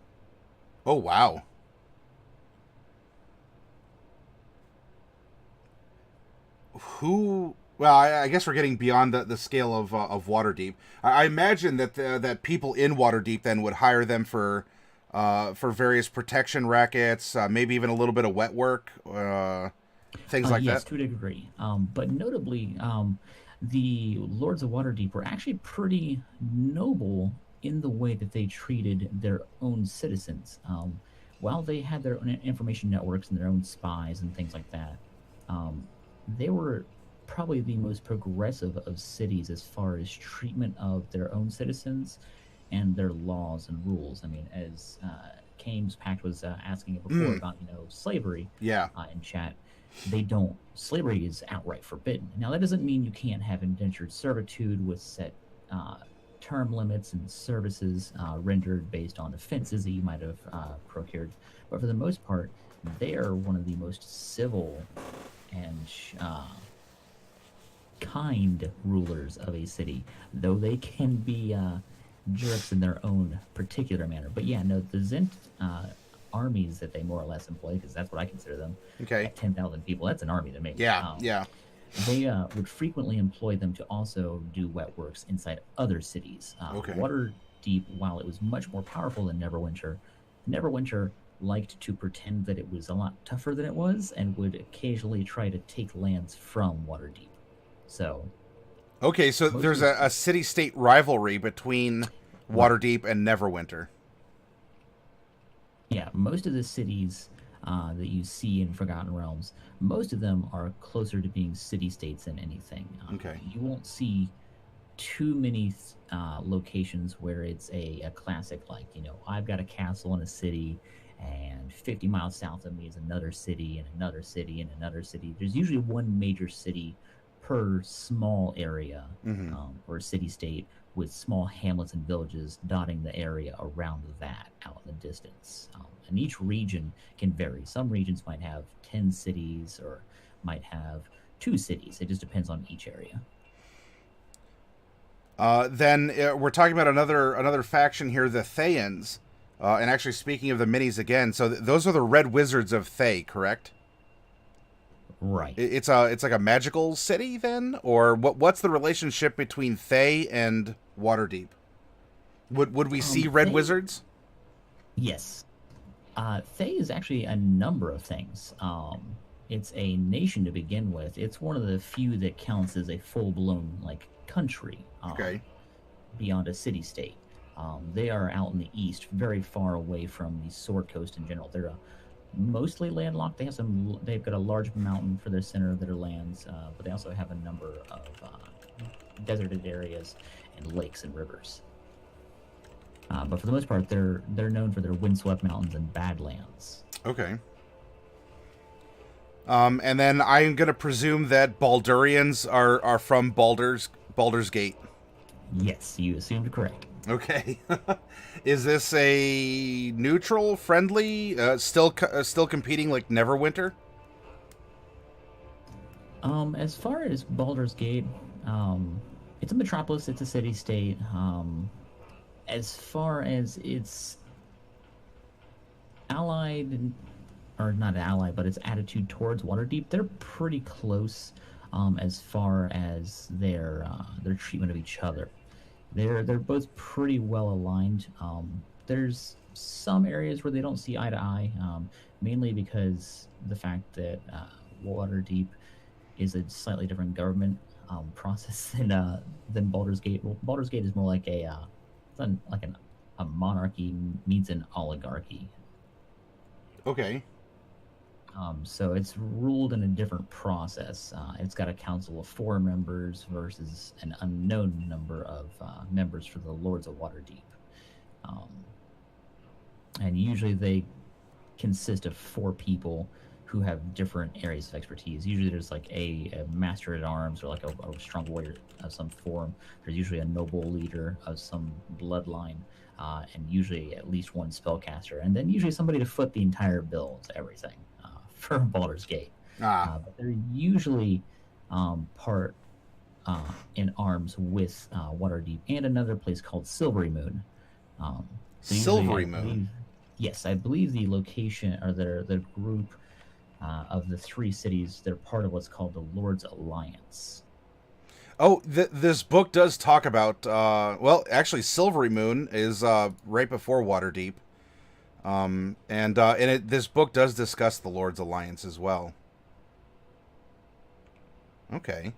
Oh, wow. Who? Well, I guess we're getting beyond the scale of Waterdeep. I imagine that that people in Waterdeep then would hire them for various protection rackets, maybe even a little bit of wet work, things like Yes, that. to a degree. But notably, the Lords of Waterdeep were actually pretty noble in the way that they treated their own citizens. While they had their own information networks and their own spies and things like that, um, they were probably the most progressive of cities as far as treatment of their own citizens and their laws and rules. I mean, as Kane's Pact was asking before Mm, about, slavery yeah. in chat, they don't. Slavery is outright forbidden. Now, that doesn't mean you can't have indentured servitude with set uh, term limits and services rendered based on offenses that you might have procured. But for the most part, they are one of the most civil and kind rulers of a city, though they can be jerks in their own particular manner. But yeah, no, the Zent armies that they more or less employ, because that's what I consider them, Okay. at 10,000 people, that's an army to me. Yeah. Yeah. They would frequently employ them to also do wet works inside other cities. Okay. Waterdeep, while it was much more powerful than Neverwinter liked to pretend that it was a lot tougher than it was and would occasionally try to take lands from Waterdeep. So, Okay. So most there's of a city-state rivalry between right, Waterdeep and Neverwinter. yeah, most of the cities that you see in Forgotten Realms, most of them are closer to being city states than anything. Okay. You won't see too many locations where it's a classic, like, I've got a castle in a city, and 50 miles south of me is another city, and another city, and another city. There's usually one major city per small area, Mm-hmm. or city state, with small hamlets and villages dotting the area around that out in the distance. And each region can vary. Some regions might have 10 cities or might have 2 cities. It just depends on each area. Then we're talking about another faction here, the Thayans. And actually, speaking of the minis again, so those are the Red Wizards of Thay, correct? Right. It's like a magical city then, or what's the relationship between Thay and Waterdeep? Would we see Red Thay, Wizards? yes. Thay is actually a number of things. It's a nation to begin with. It's one of the few that counts as a full-blown like country. Okay. Beyond a city state. They are out in the east, very far away from the Sword Coast in general. They're mostly landlocked. They've got a large mountain for their center of their lands, but they also have a number of deserted areas and lakes and rivers. But for the most part, they're known for their windswept mountains and badlands. Okay. And then I'm gonna presume that Baldurians are from Baldur's Gate. Yes, you assumed correct. Okay. Is this a neutral, friendly, still competing like Neverwinter? As far as Baldur's Gate, it's a metropolis. It's a city-state. As far as its allied, or not allied, but its attitude towards Waterdeep, they're pretty close. As far as their treatment of each other, they're both pretty well aligned. There's some areas where they don't see eye to eye, mainly because the fact that Waterdeep is a slightly different government. process than Baldur's Gate. Well, Baldur's Gate is more like a monarchy meets an oligarchy. Okay. So it's ruled in a different process. It's got a council of 4 members versus an unknown number of members for the Lords of Waterdeep. And usually they consist of 4 people who have different areas of expertise. Usually there's like a master at arms or like a strong warrior of some form. There's usually a noble leader of some bloodline, and usually at least one spellcaster, and then usually somebody to foot the entire bill to everything for Baldur's Gate. But they're usually part in arms with Waterdeep and another place called Silvery Moon. Silvery Moon. Yes, I believe the location or the group of the 3 cities, they're part of what's called the Lord's Alliance. Oh, this book does talk about, well, actually, Silvery Moon is right before Waterdeep. This book does discuss the Lord's Alliance as well. Okay.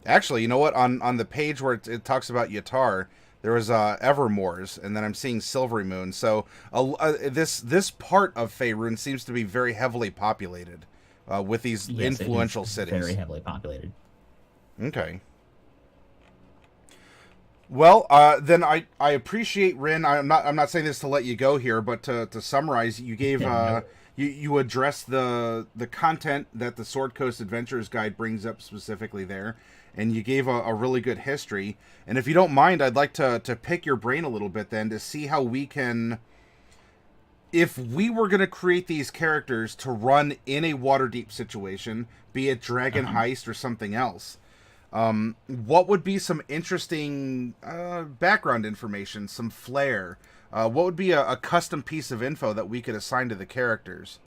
Actually, you know what? On the page where it talks about Yatar, there was Evermore's, and then I'm seeing Silvery Moon. So this part of Faerun seems to be very heavily populated with these influential cities. Very heavily populated. Okay. Well, then I appreciate Rin. I'm not saying this to let you go here, but to summarize, you gave you addressed the content that the Sword Coast Adventurers Guide brings up specifically there, and you gave a really good history. And if you don't mind, I'd like to pick your brain a little bit then to see how we can, if we were going to create these characters to run in a Waterdeep situation, be it Dragon Heist or something else, what would be some interesting background information, some flair? What would be a custom piece of info that we could assign to the characters?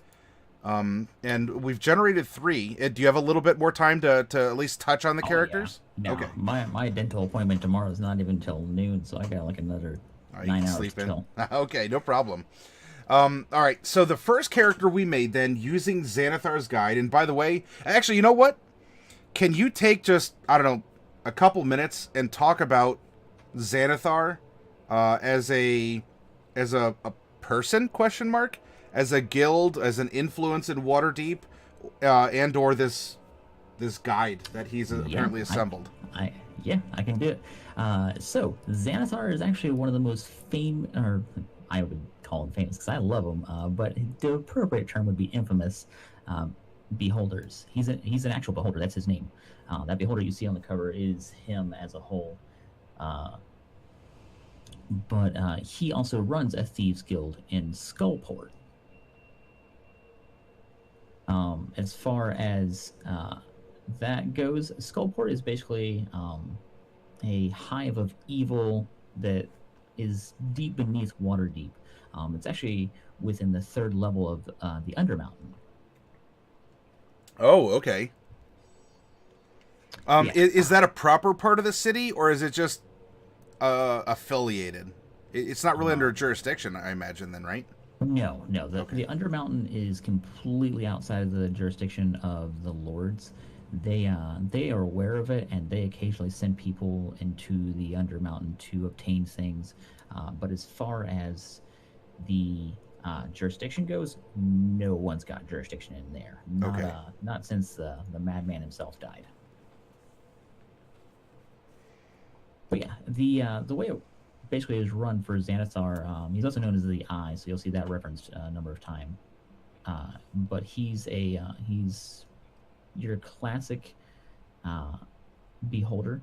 And we've generated 3. Do you have a little bit more time to at least touch on the characters? Yeah. No, okay. My dental appointment tomorrow is not even till noon, so I got like another 9 hours to chill. Okay, no problem. All right, so the first character we made then using Xanathar's guide, and by the way, actually, you know what? Can you take just, I don't know, a couple minutes and talk about Xanathar as a person, question mark? As a guild, as an influence in Waterdeep, and or this guide that he's apparently assembled. I can do it. So Xanathar is actually one of the most famous, or I would call him famous because I love him, but the appropriate term would be infamous beholders. He's an actual beholder. That's his name. That beholder you see on the cover is him as a whole. But he also runs a thieves guild in Skullport. As far as that goes, Skullport is basically a hive of evil that is deep beneath Waterdeep. It's actually within the 3rd level of the Undermountain. Oh, okay. Is that a proper part of the city, or is it just affiliated? It's not really under jurisdiction, I imagine, then, right? No. The Undermountain is completely outside of the jurisdiction of the Lords. They are aware of it, and they occasionally send people into the Undermountain to obtain things. But as far as the jurisdiction goes, no one's got jurisdiction in there. Not since the madman himself died. But yeah, the way it basically is run for Xanathar, he's also known as the Eye, so you'll see that referenced a number of times. But he's your classic beholder.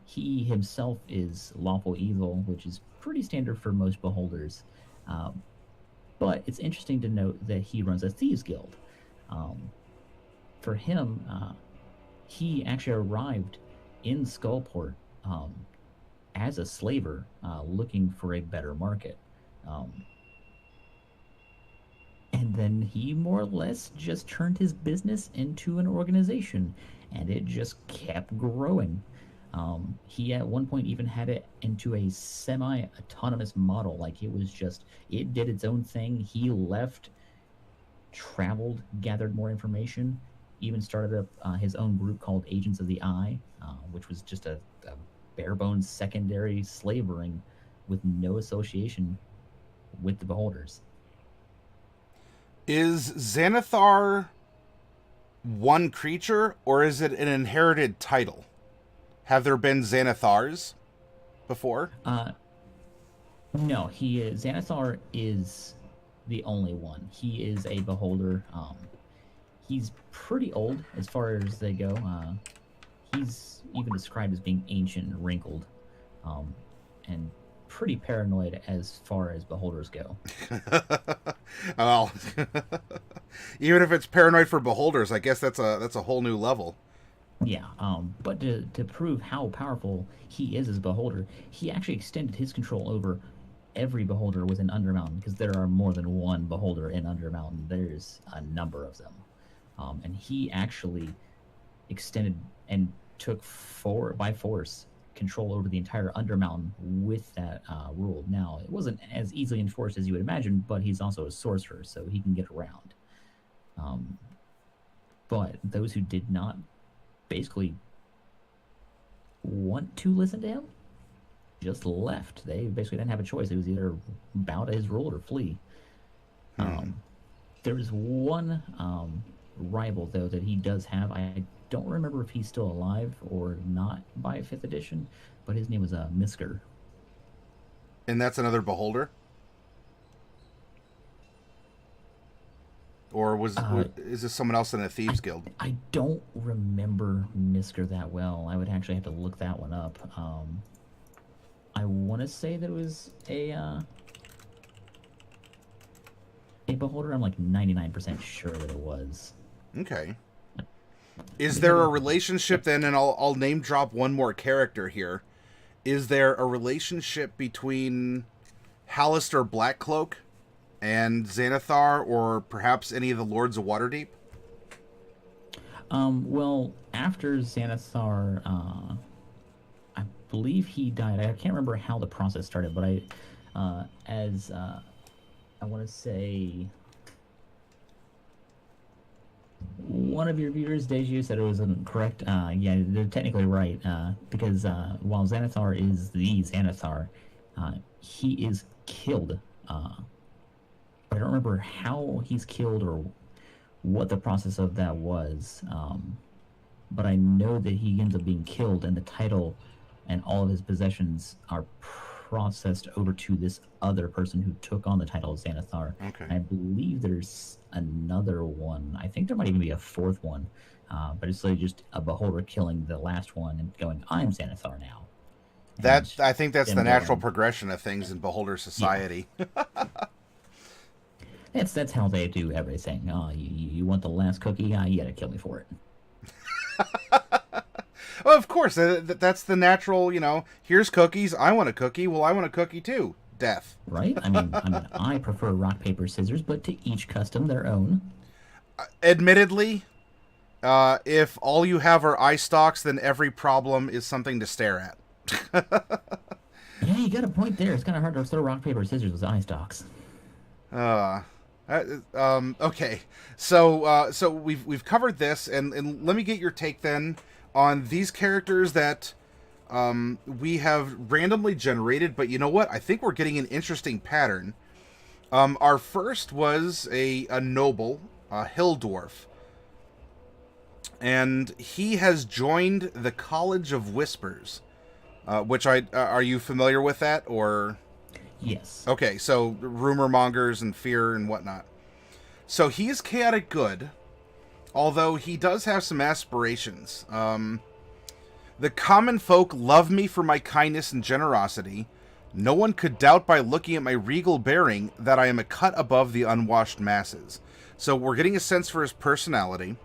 He himself is lawful evil, which is pretty standard for most beholders. But it's interesting to note that he runs a thieves guild. For him, he actually arrived in Skullport as a slaver, looking for a better market. And then he more or less just turned his business into an organization, and it just kept growing. He at one point even had it into a semi-autonomous model. Like it did its own thing. He left, traveled, gathered more information, even started up his own group called Agents of the Eye, which was just a bare bones secondary slave ring with no association with the Beholders. Is Xanathar one creature, or is it an inherited title? Have there been Xanathars before? No, Xanathar is the only one. He is a Beholder. He's pretty old as far as they go. He's even described as being ancient and wrinkled, and pretty paranoid as far as Beholders go. Well, even if it's paranoid for Beholders, I guess that's a whole new level. Yeah, but to prove how powerful he is as a Beholder, he actually extended his control over every Beholder within Undermountain, because there are more than one Beholder in Undermountain. There's a number of them. And he actually extended and took by force control over the entire Undermountain with that rule. Now, it wasn't as easily enforced as you would imagine, but he's also a sorcerer, so he can get around. But those who did not basically want to listen to him just left. They basically didn't have a choice. It was either bow to his rule or flee. There is one rival, though, that he does have. I don't remember if he's still alive or not by 5th edition, but his name was Misker. And that's another Beholder? Or is this someone else in a Thieves Guild? I don't remember Misker that well. I would actually have to look that one up. I want to say that it was a Beholder. I'm like 99% sure that it was. Okay. Is there a relationship then, and I'll name drop one more character here. Is there a relationship between Hallister Blackcloak and Xanathar, or perhaps any of the Lords of Waterdeep? Well, after Xanathar, I believe he died. I can't remember how the process started, but I want to say one of your viewers, Deju, said it was incorrect. Yeah, they're technically right, because while Xanathar is the Xanathar, he is killed. I don't remember how he's killed or what the process of that was, but I know that he ends up being killed, and the title and all of his possessions are processed over to this other person who took on the title of Xanathar. Okay. And I believe there's another one. I think there might even be a fourth one, but it's like just a Beholder killing the last one and going, "I'm Xanathar now." I think that's the natural progression of things in Beholder society. Yeah. That's how they do everything. You want the last cookie? You gotta kill me for it. Well, of course, that's the natural, here's cookies, I want a cookie, well, I want a cookie too. Death. Right? I mean, I prefer rock, paper, scissors, but to each custom their own. Admittedly, if all you have are eye stalks, then every problem is something to stare at. Yeah, you got a point there. It's kind of hard to throw rock, paper, scissors with eye stalks. Okay, so we've covered this, and let me get your take then on these characters that we have randomly generated. But you know what? I think we're getting an interesting pattern. Our first was a noble, hill dwarf, and he has joined the College of Whispers, which are you familiar with that, or? Yes. Okay, so rumor mongers and fear and whatnot. So he's chaotic good, although he does have some aspirations. The common folk love me for my kindness and generosity. No one could doubt by looking at my regal bearing that I am a cut above the unwashed masses. So we're getting a sense for his personality.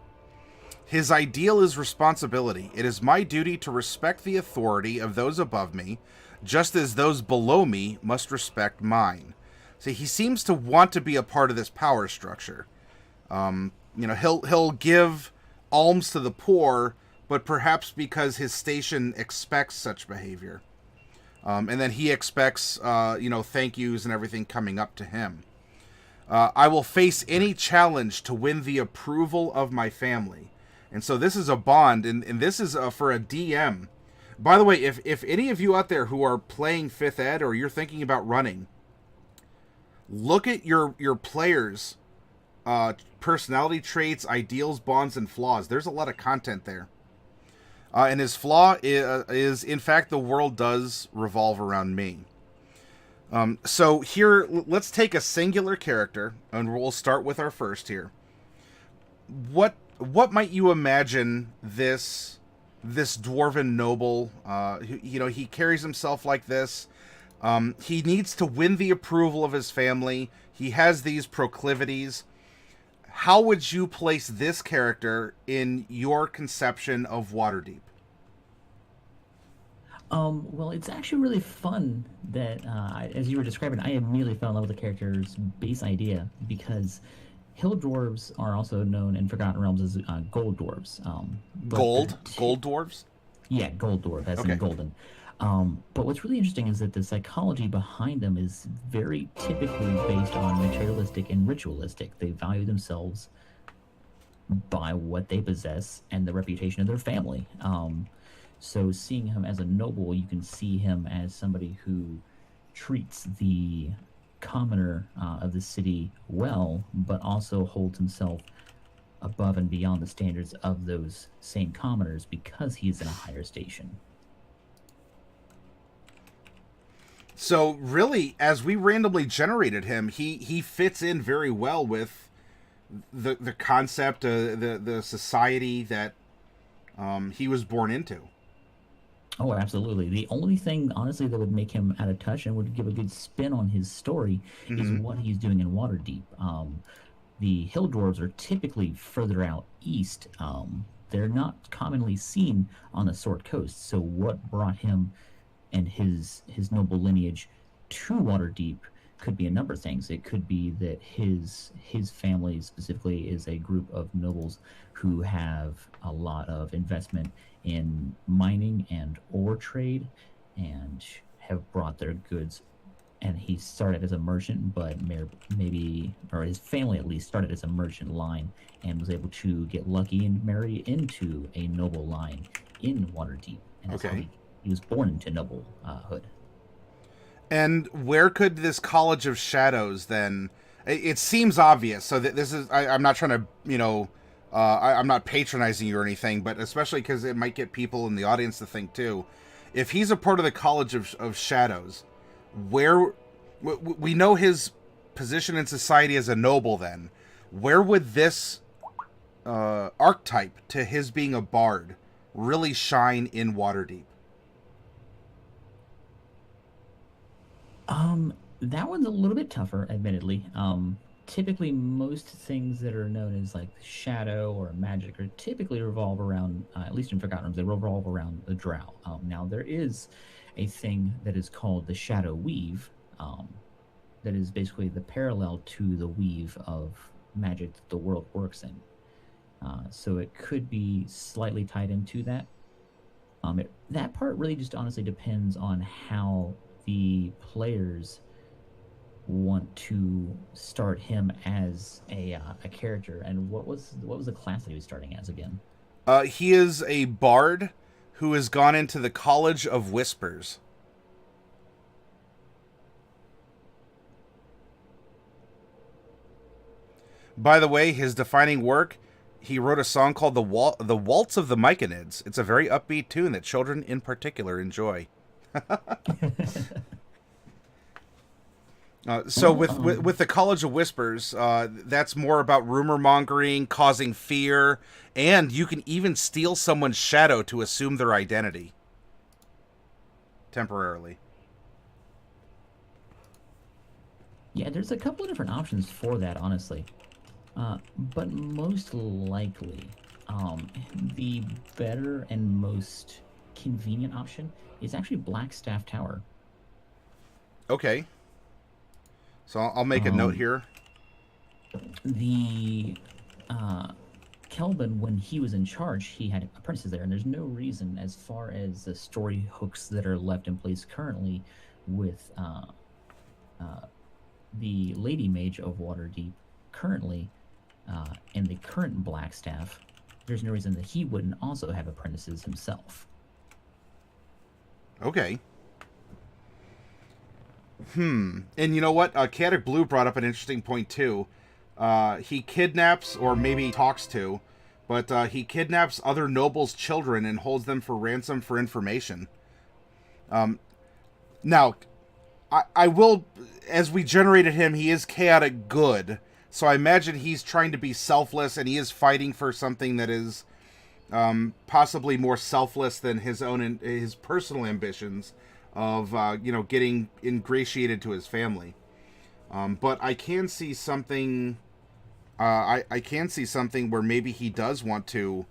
His ideal is responsibility. It is my duty to respect the authority of those above me, just as those below me must respect mine. See, he seems to want to be a part of this power structure. He'll give alms to the poor, but perhaps because his station expects such behavior. And then he expects, thank yous and everything coming up to him. I will face any challenge to win the approval of my family. And so this is a bond, and this is for a DM. By the way, if any of you out there who are playing 5th Ed or you're thinking about running, look at your players' personality traits, ideals, bonds, and flaws. There's a lot of content there. And his flaw is, in fact, the world does revolve around me. So here, let's take a singular character, and we'll start with our first here. What might you imagine this dwarven noble? He carries himself like this. He needs to win the approval of his family. He has these proclivities. How would you place this character in your conception of Waterdeep? Well, it's actually really fun that, as you were describing, I immediately fell in love with the character's base idea, because hill dwarves are also known in Forgotten Realms as gold dwarves. Gold dwarves? Yeah, gold dwarf, as in golden. But what's really interesting is that the psychology behind them is very typically based on materialistic and ritualistic. They value themselves by what they possess and the reputation of their family. So seeing him as a noble, you can see him as somebody who treats the commoner of the city well, but also holds himself above and beyond the standards of those same commoners because he's in a higher station. So really, as we randomly generated him, he fits in very well with the concept, the society that he was born into. Oh, absolutely. The only thing, honestly, that would make him out of touch and would give a good spin on his story is what he's doing in Waterdeep. The hill dwarves are typically further out east. They're not commonly seen on the Sword Coast. So what brought him and his noble lineage to Waterdeep could be a number of things. It could be that his family specifically is a group of nobles who have a lot of investment in mining and ore trade and have brought their goods. And he started as a merchant, but maybe, or his family at least, started as a merchant line and was able to get lucky and marry into a noble line in Waterdeep. And that's how he was born into noblehood. And where could this College of Shadows then? It seems obvious. So that this is, I'm not trying to, I'm not patronizing you or anything, but especially because it might get people in the audience to think too. If he's a part of the College of Shadows, where we know his position in society as a noble, then where would this archetype to his being a bard really shine in Waterdeep? That one's a little bit tougher, admittedly. Typically, most things that are known as like shadow or magic are typically revolve around, at least in Forgotten Realms, they revolve around the drow. Now, there is a thing that is called the shadow weave, that is basically the parallel to the weave of magic that the world works in. So it could be slightly tied into that. That part really just honestly depends on how the players want to start him as a character. And what was the class that he was starting as again? He is a bard who has gone into the College of Whispers. By the way, his defining work, he wrote a song called the Waltz of the Myconids. It's a very upbeat tune that children in particular enjoy. So with the College of Whispers, that's more about rumor mongering, causing fear, and you can even steal someone's shadow to assume their identity temporarily. Yeah, there's a couple of different options for that, honestly. But most likely, the better and most convenient option is actually Blackstaff Tower. Okay. So I'll make a note here. The Kelvin, when he was in charge, he had apprentices there, and there's no reason, as far as the story hooks that are left in place currently, with the Lady Mage of Waterdeep currently, and the current Blackstaff, there's no reason that he wouldn't also have apprentices himself. Okay. And you know what? Chaotic Blue brought up an interesting point, too. He kidnaps, or maybe talks to, but he kidnaps other nobles' children and holds them for ransom for information. Now, I will, as we generated him, he is chaotic good, so I imagine he's trying to be selfless, and he is fighting for something that is possibly more selfless than his personal ambitions of getting ingratiated to his family. But I can see something. I can see something where maybe he does want to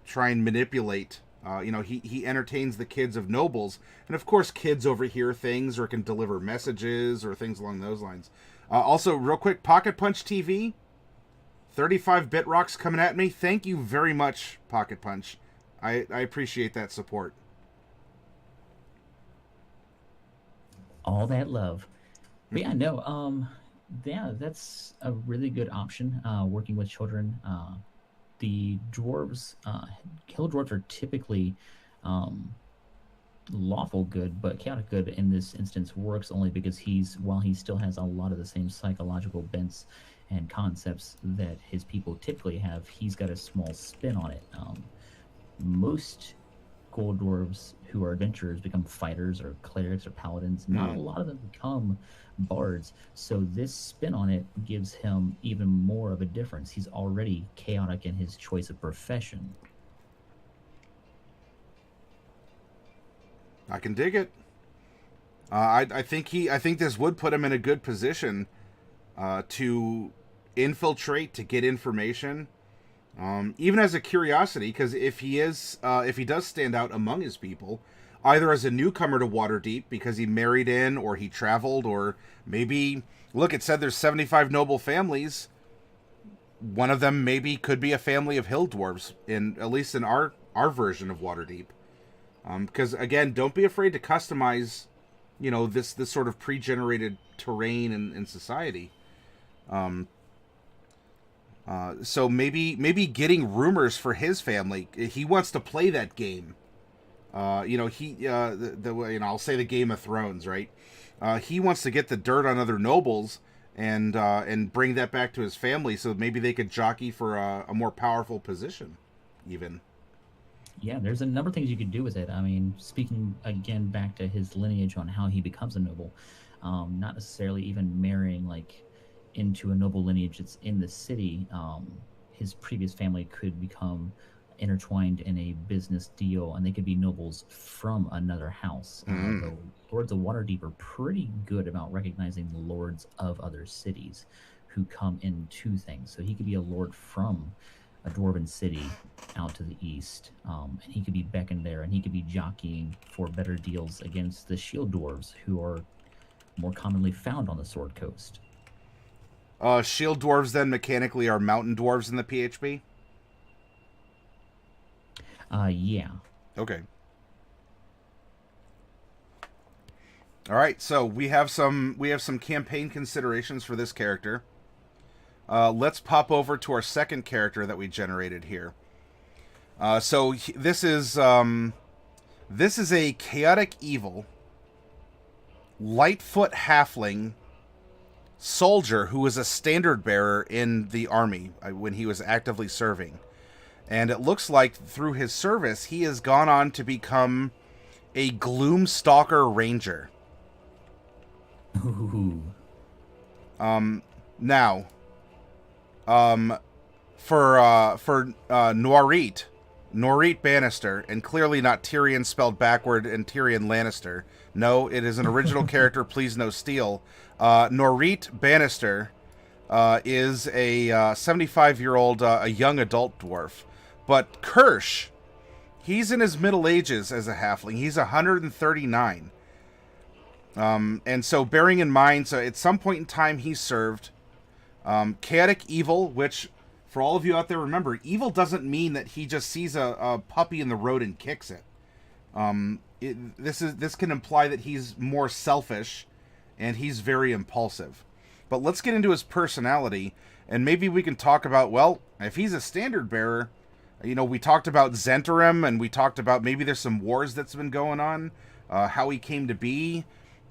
try and manipulate. He entertains the kids of nobles, and of course, kids overhear things or can deliver messages or things along those lines. Also, real quick, Pocket Punch TV, 35-bit rocks coming at me. Thank you very much, Pocket Punch. I appreciate that support. All that love. But yeah, no, that's a really good option, working with children. The dwarves, hill dwarves are typically lawful good, but chaotic good in this instance works only because while he still has a lot of the same psychological bents and concepts that his people typically have, he's got a small spin on it. Most gold dwarves who are adventurers become fighters or clerics or paladins. Not a lot of them become bards, so this spin on it gives him even more of a difference. He's already chaotic in his choice of profession. I can dig it. I think this would put him in a good position to infiltrate, to get information, even as a curiosity. Because if he does stand out among his people, either as a newcomer to Waterdeep because he married in, or he traveled, or maybe, look, it said there's 75 noble families. One of them maybe could be a family of hill dwarves, at least in our version of Waterdeep. Because again, don't be afraid to customize, this sort of pre-generated terrain and society. So maybe getting rumors for his family. He wants to play that game. I'll say the Game of Thrones, right? He wants to get the dirt on other nobles and bring that back to his family, so maybe they could jockey for a more powerful position, even. Yeah, there's a number of things you could do with it. I mean, speaking again back to his lineage on how he becomes a noble, not necessarily even marrying into a noble lineage that's in the city. His previous family could become intertwined in a business deal, and they could be nobles from another house. The Lords of Waterdeep are pretty good about recognizing the lords of other cities who come into things. So he could be a lord from a dwarven city out to the east, and he could be beckoned there, and he could be jockeying for better deals against the shield dwarves, who are more commonly found on the Sword Coast. Shield dwarves then mechanically are mountain dwarves in the PHP? Yeah. Okay. All right, so we have some campaign considerations for this character. Let's pop over to our second character that we generated here. This is a chaotic evil, Lightfoot halfling soldier who was a standard bearer in the army when he was actively serving. And it looks like through his service, he has gone on to become a Gloomstalker Ranger. Ooh. Now, for Norreet Bannister, and clearly not Tyrion spelled backward and Tyrion Lannister. No, it is an original character, please no steal. Norreet Bannister is a 75-year-old, a young adult dwarf. But Kirsch, he's in his middle ages as a halfling. He's 139. And so bearing in mind, so at some point in time he served chaotic evil, which for all of you out there, remember, evil doesn't mean that he just sees a puppy in the road and kicks it. This can imply that he's more selfish and he's very impulsive. But let's get into his personality, and maybe we can talk about, well, if he's a standard bearer, We talked about Zentarim, and we talked about maybe there's some wars that's been going on, how he came to be.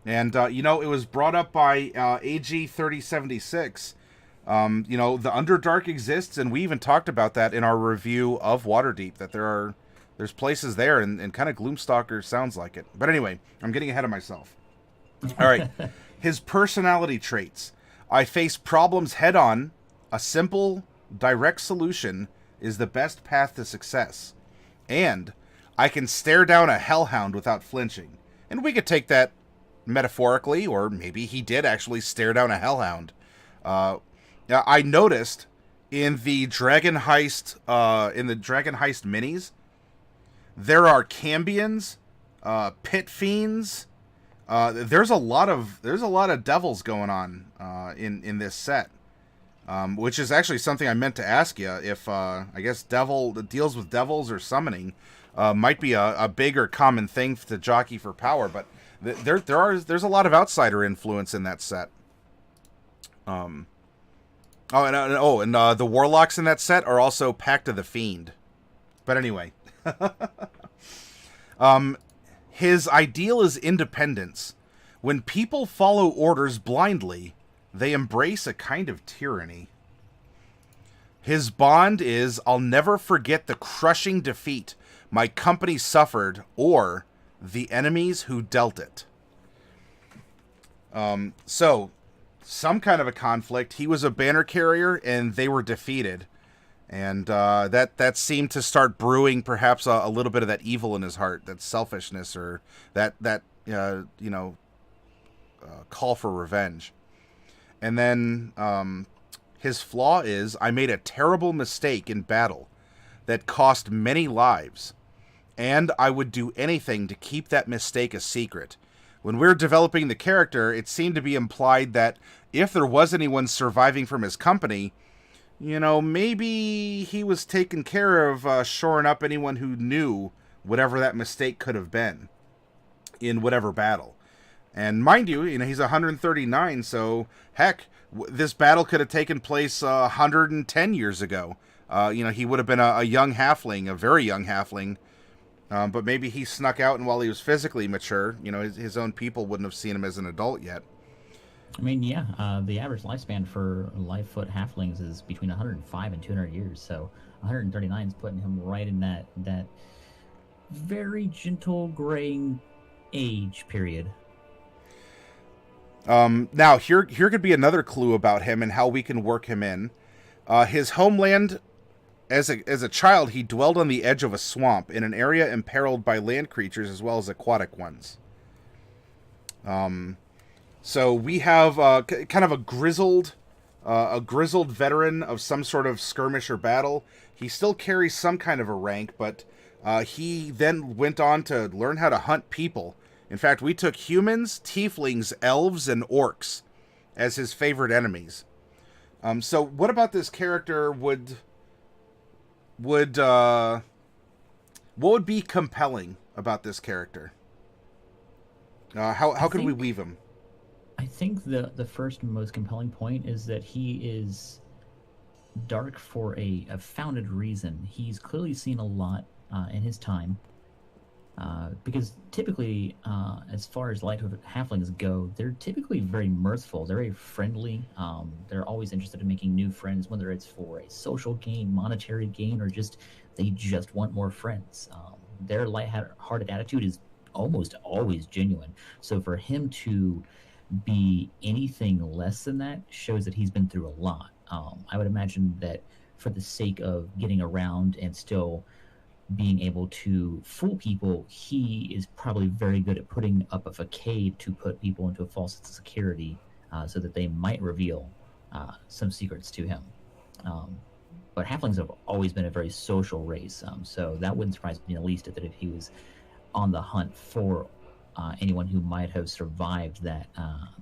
And, it was brought up by AG 3076. The Underdark exists, and we even talked about that in our review of Waterdeep, that there's places there, and kind of Gloomstalker sounds like it. But anyway, I'm getting ahead of myself. All right. His personality traits. I face problems head on. A simple, direct solution is the best path to success. And I can stare down a hellhound without flinching. And we could take that metaphorically, or maybe he did actually stare down a hellhound. I noticed in the Dragon Heist, minis, there are Cambions, Pit Fiends. There's a lot of devils going on in this set, which is actually something I meant to ask you. If I guess devil that deals with devils or summoning might be a big or common thing to jockey for power, but there's a lot of outsider influence in that set. The warlocks in that set are also Pact of the Fiend. But anyway, his ideal is independence. When people follow orders blindly, they embrace a kind of tyranny. His bond is, I'll never forget the crushing defeat my company suffered, or the enemies who dealt it. So, some kind of a conflict. He was a banner carrier, and they were defeated. And that seemed to start brewing perhaps a little bit of that evil in his heart, that selfishness, or that call for revenge. And then his flaw is, I made a terrible mistake in battle that cost many lives, and I would do anything to keep that mistake a secret. When we were developing the character, it seemed to be implied that if there was anyone surviving from his company, maybe he was taking care of shoring up anyone who knew whatever that mistake could have been in whatever battle. And mind you, he's 139, so heck, this battle could have taken place 110 years ago. He would have been a young halfling, a very young halfling, but maybe he snuck out, and while he was physically mature, his own people wouldn't have seen him as an adult yet. I mean, yeah, the average lifespan for live-foot halflings is between 105 and 200 years, so 139 is putting him right in that very gentle graying age period. Now, here could be another clue about him and how we can work him in. His homeland, as a child, he dwelled on the edge of a swamp in an area imperiled by land creatures as well as aquatic ones. So we have kind of a grizzled veteran of some sort of skirmish or battle. He still carries some kind of a rank, but he then went on to learn how to hunt people. In fact, we took humans, tieflings, elves, and orcs as his favorite enemies. So what about this character what would be compelling about this character? How could we weave him? I think the first most compelling point is that he is dark for a founded reason. He's clearly seen a lot in his time. Because typically, as far as light halflings go, they're typically very mirthful. They're very friendly. They're always interested in making new friends, whether it's for a social gain, monetary gain, or they just want more friends. Their light-hearted attitude is almost always genuine. So for him to be anything less than that shows that he's been through a lot. I would imagine that for the sake of getting around and still being able to fool people, he is probably very good at putting up a facade to put people into a false sense of security, so that they might reveal some secrets to him. But halflings have always been a very social race, so that wouldn't surprise me in the least that if he was on the hunt for anyone who might have survived that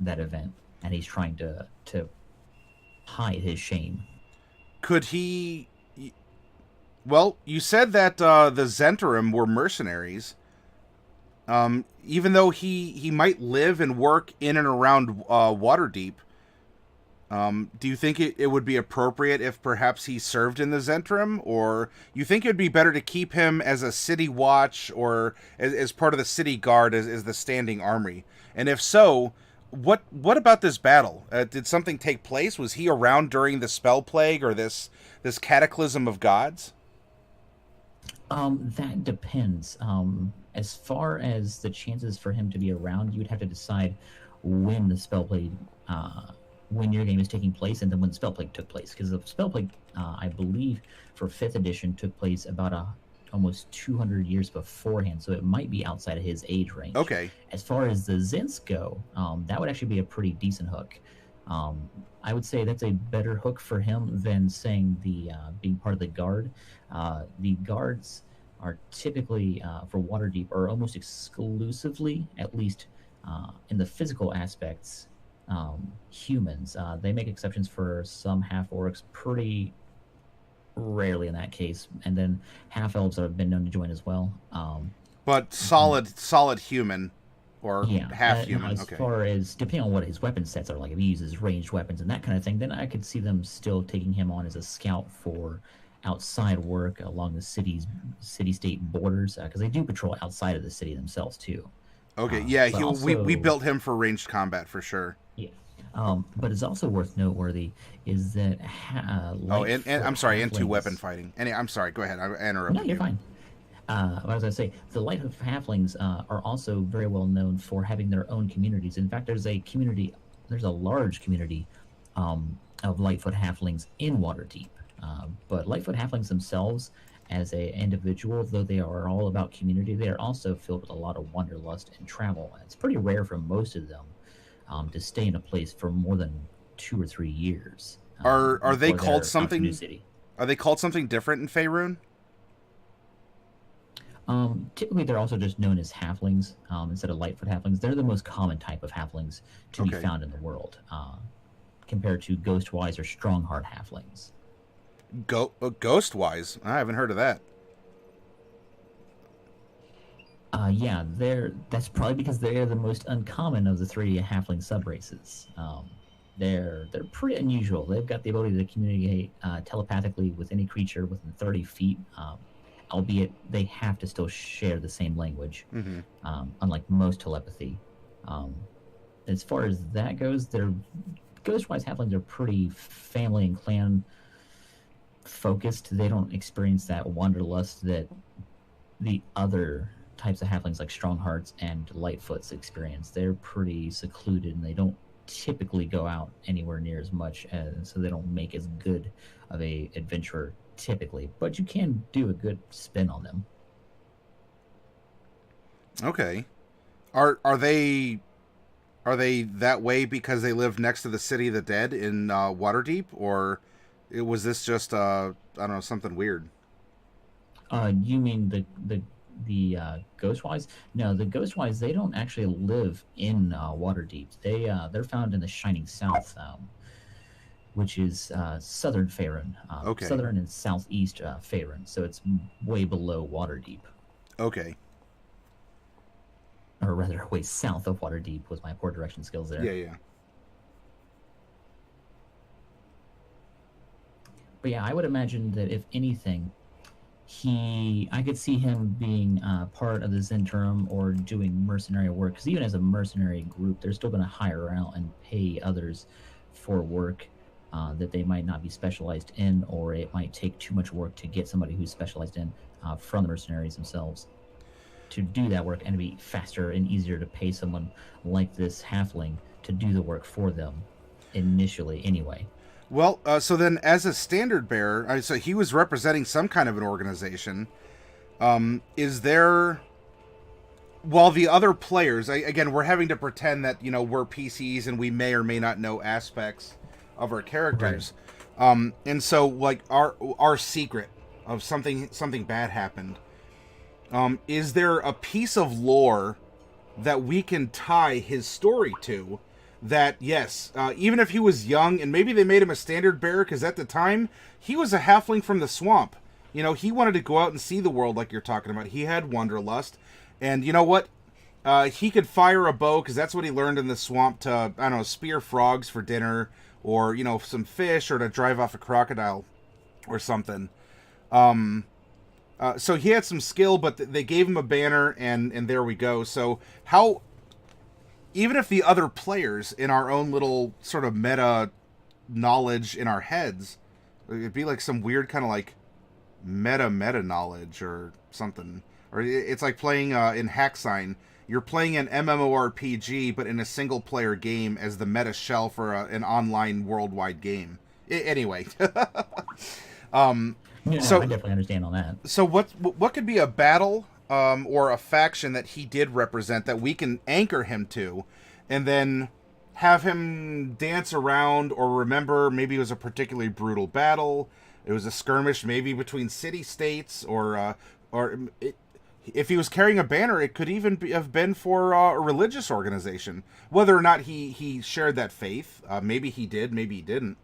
event, and he's trying to hide his shame. Could he? Well, you said that the Zentarim were mercenaries. Even though he might live and work in and around Waterdeep, Do you think it would be appropriate if perhaps he served in the Zentrum, or you think it'd be better to keep him as a city watch or as part of the city guard as the standing army? And if so, what about this battle? Did something take place? Was he around during the spell plague or this cataclysm of gods? That depends. As far as the chances for him to be around, you would have to decide when the spell plague, when your game is taking place, and then when the spell plague took place. Because the spell plague, I believe, for 5th edition took place about almost 200 years beforehand, so it might be outside of his age range. Okay. As far as the Zins go, that would actually be a pretty decent hook. I would say that's a better hook for him than saying the being part of the guard. The guards are typically for Waterdeep are almost exclusively, at least in the physical aspects, humans. They make exceptions for some half orcs, pretty rarely in that case, and then half elves have been known to join as well. But solid human. Or half human. As far as depending on what his weapon sets are, like if he uses ranged weapons and that kind of thing, then I could see them still taking him on as a scout for outside work along the city-state borders, because they do patrol outside of the city themselves too. Okay, yeah, we built him for ranged combat for sure. Yeah, but it's also worth noteworthy is that and I'm sorry, and 2 weapon fighting. I'm sorry, go ahead. I interrupted. No, you're fine. What was I say? The Lightfoot Halflings are also very well known for having their own communities. In fact, there's a large community of Lightfoot Halflings in Waterdeep. But Lightfoot Halflings themselves, as an individual, though they are all about community, they are also filled with a lot of wanderlust and travel. It's pretty rare for most of them to stay in a place for more than 2 or 3 years. Are they called something? New city. Are they called something different in Faerun? Typically, they're also just known as halflings instead of Lightfoot halflings. They're the most common type of halflings to be found in the world, compared to Ghostwise or Strongheart halflings. Ghostwise? I haven't heard of that. Yeah, that's probably because they're the most uncommon of the 3 halfling subraces. They're pretty unusual. They've got the ability to communicate telepathically with any creature within 30 feet. Albeit they have to still share the same language, unlike most telepathy. As far as that goes, Ghostwise halflings are pretty family and clan focused. They don't experience that wanderlust that the other types of halflings like Stronghearts and Lightfoots experience. They're pretty secluded, and they don't typically go out anywhere near as much, so they don't make as good of a adventurer typically, but you can do a good spin on them. Okay. Are they that way because they live next to the city of the dead in Waterdeep, or was this just I don't know, something weird? You mean the Ghostwise? No, the Ghostwise, they don't actually live in Waterdeep. They're found in the Shining South, which is southern Faerun, southern and southeast Faerun, so it's way below Waterdeep. Okay. Or rather, way south of Waterdeep was my poor direction skills there. Yeah. But yeah, I would imagine that if anything, I could see him being part of the Zentrum or doing mercenary work, because even as a mercenary group, they're still going to hire out and pay others for work that they might not be specialized in, or it might take too much work to get somebody who's specialized in from the mercenaries themselves to do that work, and to be faster and easier to pay someone like this halfling to do the work for them initially anyway. Well, so then as a standard bearer, so he was representing some kind of an organization. Is there... While the other players, again, we're having to pretend that, we're PCs and we may or may not know aspects of our characters. Right. And so, like, our secret of something bad happened, is there a piece of lore that we can tie his story to? That, yes, even if he was young, and maybe they made him a standard bearer, because at the time, he was a halfling from the swamp. He wanted to go out and see the world like you're talking about. He had wanderlust. And you know what? He could fire a bow, because that's what he learned in the swamp, to, I don't know, spear frogs for dinner, or some fish, or to drive off a crocodile or something. So he had some skill, but they gave him a banner, and there we go. So how, even if the other players in our own little sort of meta knowledge in our heads, it'd be like some weird kind of like meta knowledge or something. Or it's like playing in Hacksign. You're playing an MMORPG, but in a single player game as the meta shell for an online worldwide game. Anyway. Yeah, So I definitely understand on that. So what could be a battle or a faction that he did represent that we can anchor him to, and then have him dance around or remember maybe it was a particularly brutal battle, it was a skirmish maybe between city-states, or if he was carrying a banner, it could even have been for a religious organization. Whether or not he shared that faith, maybe he did, maybe he didn't.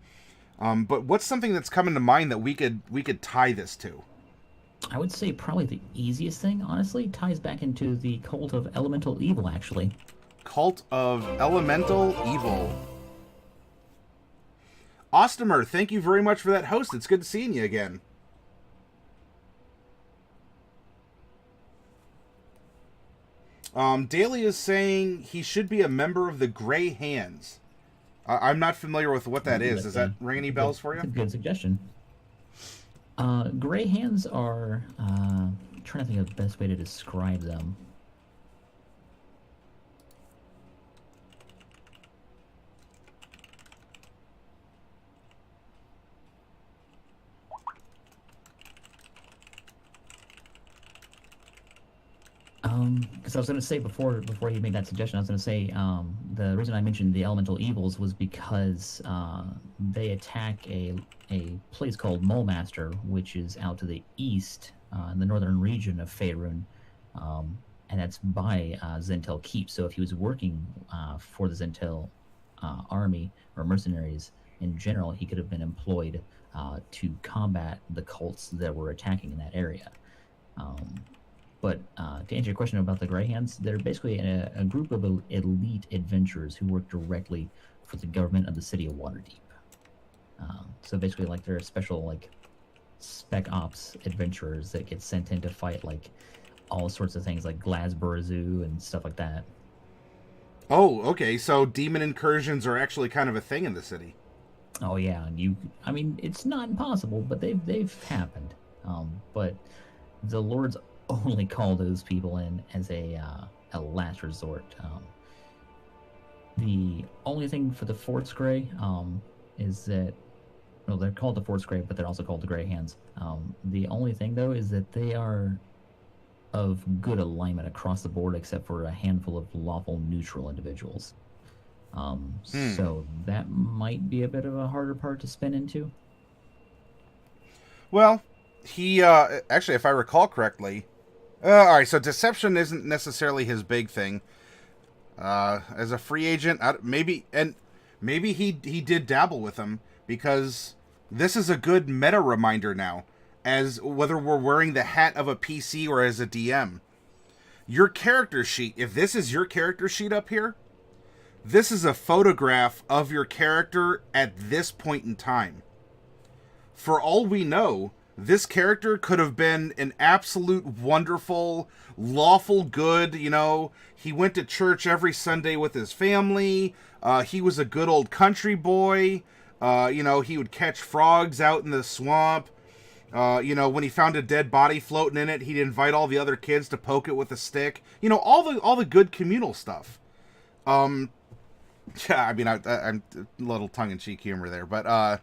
But what's something that's coming to mind that we could tie this to? I would say probably the easiest thing, honestly, ties back into the cult of elemental evil, actually. Cult of Elemental Evil. Ostomer, thank you very much for that host. It's good seeing you again. Daly is saying he should be a member of the Grey Hands. I'm not familiar with what that is. Does that ring any bells for you? That's a good suggestion. Gray hands are... trying to think of the best way to describe them. Because I was going to say before you made that suggestion, I was going to say the reason I mentioned the elemental evils was because they attack a place called Mulmaster, which is out to the east in the northern region of Faerun, and that's by Zentel Keep. So if he was working for the Zentel army or mercenaries in general, he could have been employed to combat the cults that were attacking in that area. But to answer your question about the Greyhands, they're basically a group of elite adventurers who work directly for the government of the city of Waterdeep. So basically, like, they're special, like, spec ops adventurers that get sent in to fight, like, all sorts of things, like Glazborough and stuff like that. Oh, okay. So demon incursions are actually kind of a thing in the city. Oh yeah, I mean, it's not impossible, but they've happened. But the Lords only call those people in as a last resort. The only thing for the Forts Grey is that, well, they're called the Forts Grey, but they're also called the Grey Hands. The only thing, though, is that they are of good alignment across the board, except for a handful of lawful neutral individuals. So that might be a bit of a harder part to spin into. Well, he actually, if I recall correctly, all right. So deception isn't necessarily his big thing. As a free agent, maybe he did dabble with them, because this is a good meta reminder now, as whether we're wearing the hat of a PC or as a DM. Your character sheet, if this is your character sheet up here, this is a photograph of your character at this point in time. For all we know, this character could have been an absolute wonderful, lawful good, he went to church every Sunday with his family, he was a good old country boy, he would catch frogs out in the swamp, when he found a dead body floating in it, he'd invite all the other kids to poke it with a stick, all the good communal stuff. Yeah, I mean, I'm a little tongue-in-cheek humor there, but,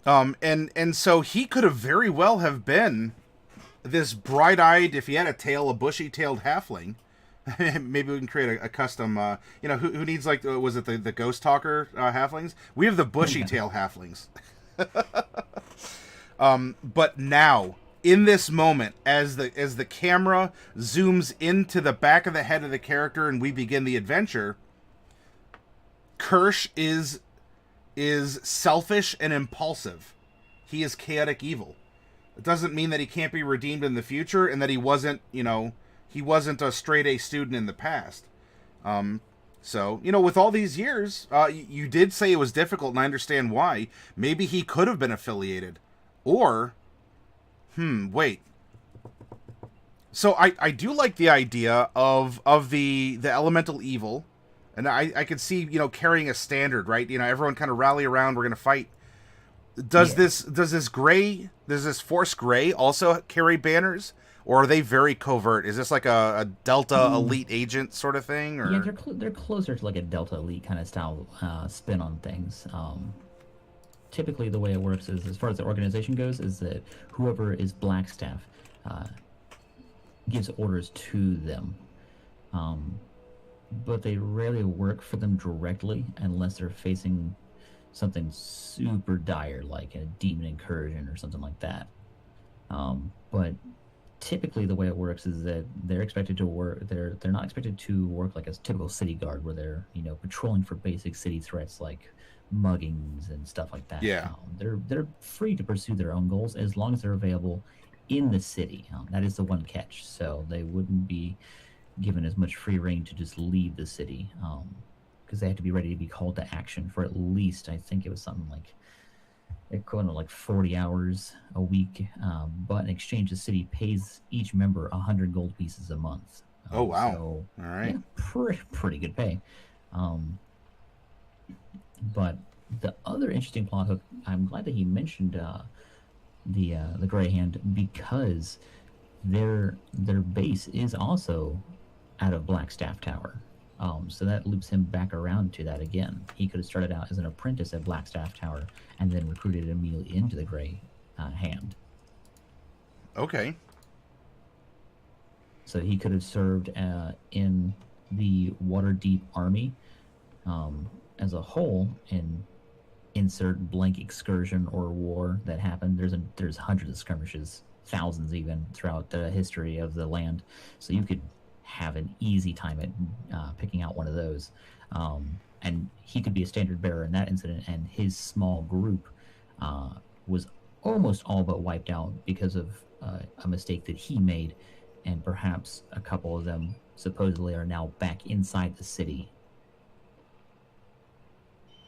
and so he could have very well have been this bright-eyed, if he had a tail, a bushy-tailed halfling. Maybe we can create a custom, who needs, like, was it the Ghost Talker halflings? We have the bushy-tail halflings. But now, in this moment, as the camera zooms into the back of the head of the character and we begin the adventure, Kirsch is selfish and impulsive. He is chaotic evil. It doesn't mean that he can't be redeemed in the future, and that he wasn't a straight A student in the past. So, with all these years, you did say it was difficult, and I understand why. Maybe he could have been affiliated. Or, wait. So I do like the idea of the elemental evil, and I could see, carrying a standard, right? Everyone kind of rally around, we're going to fight. Does this Force Gray also carry banners? Or are they very covert? Is this like a Delta elite agent sort of thing? Or? Yeah, they're closer to like a Delta elite kind of style spin on things. Typically, the way it works is, as far as the organization goes, is that whoever is Blackstaff gives orders to them. But they rarely work for them directly unless they're facing something super dire, like a demon incursion or something like that. But typically the way it works is that they're expected to work they're not expected to work like a typical city guard where they're patrolling for basic city threats like muggings and stuff like that. Yeah. They're free to pursue their own goals as long as they're available in the city. That is the one catch. So they wouldn't be given as much free reign to just leave the city, because they have to be ready to be called to action for at least, I think it was something like equivalent of like 40 hours a week, but in exchange the city pays each member 100 gold pieces a month. Oh wow. So, all right. Yeah, pretty good pay. But the other interesting plot hook, I'm glad that he mentioned the Grey Hand, because their base is also out of Blackstaff Tower. So that loops him back around to that again. He could have started out as an apprentice at Blackstaff Tower and then recruited immediately into the Grey Hand. Okay. So he could have served in the Waterdeep army as a whole, and insert blank excursion or war that happened. There's hundreds of skirmishes, thousands even, throughout the history of the land. So you could have an easy time at picking out one of those. And he could be a standard bearer in that incident, and his small group was almost all but wiped out because of a mistake that he made, and perhaps a couple of them supposedly are now back inside the city.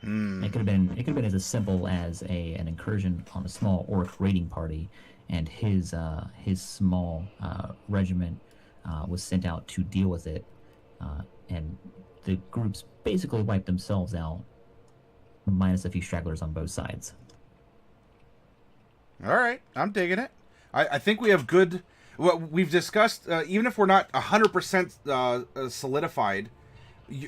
It could have been as simple as an incursion on a small orc raiding party, and his small regiment was sent out to deal with it, and the groups basically wiped themselves out, minus a few stragglers on both sides. All right, I'm digging it. I think we have good. Well, we've discussed, even if we're not 100% solidified,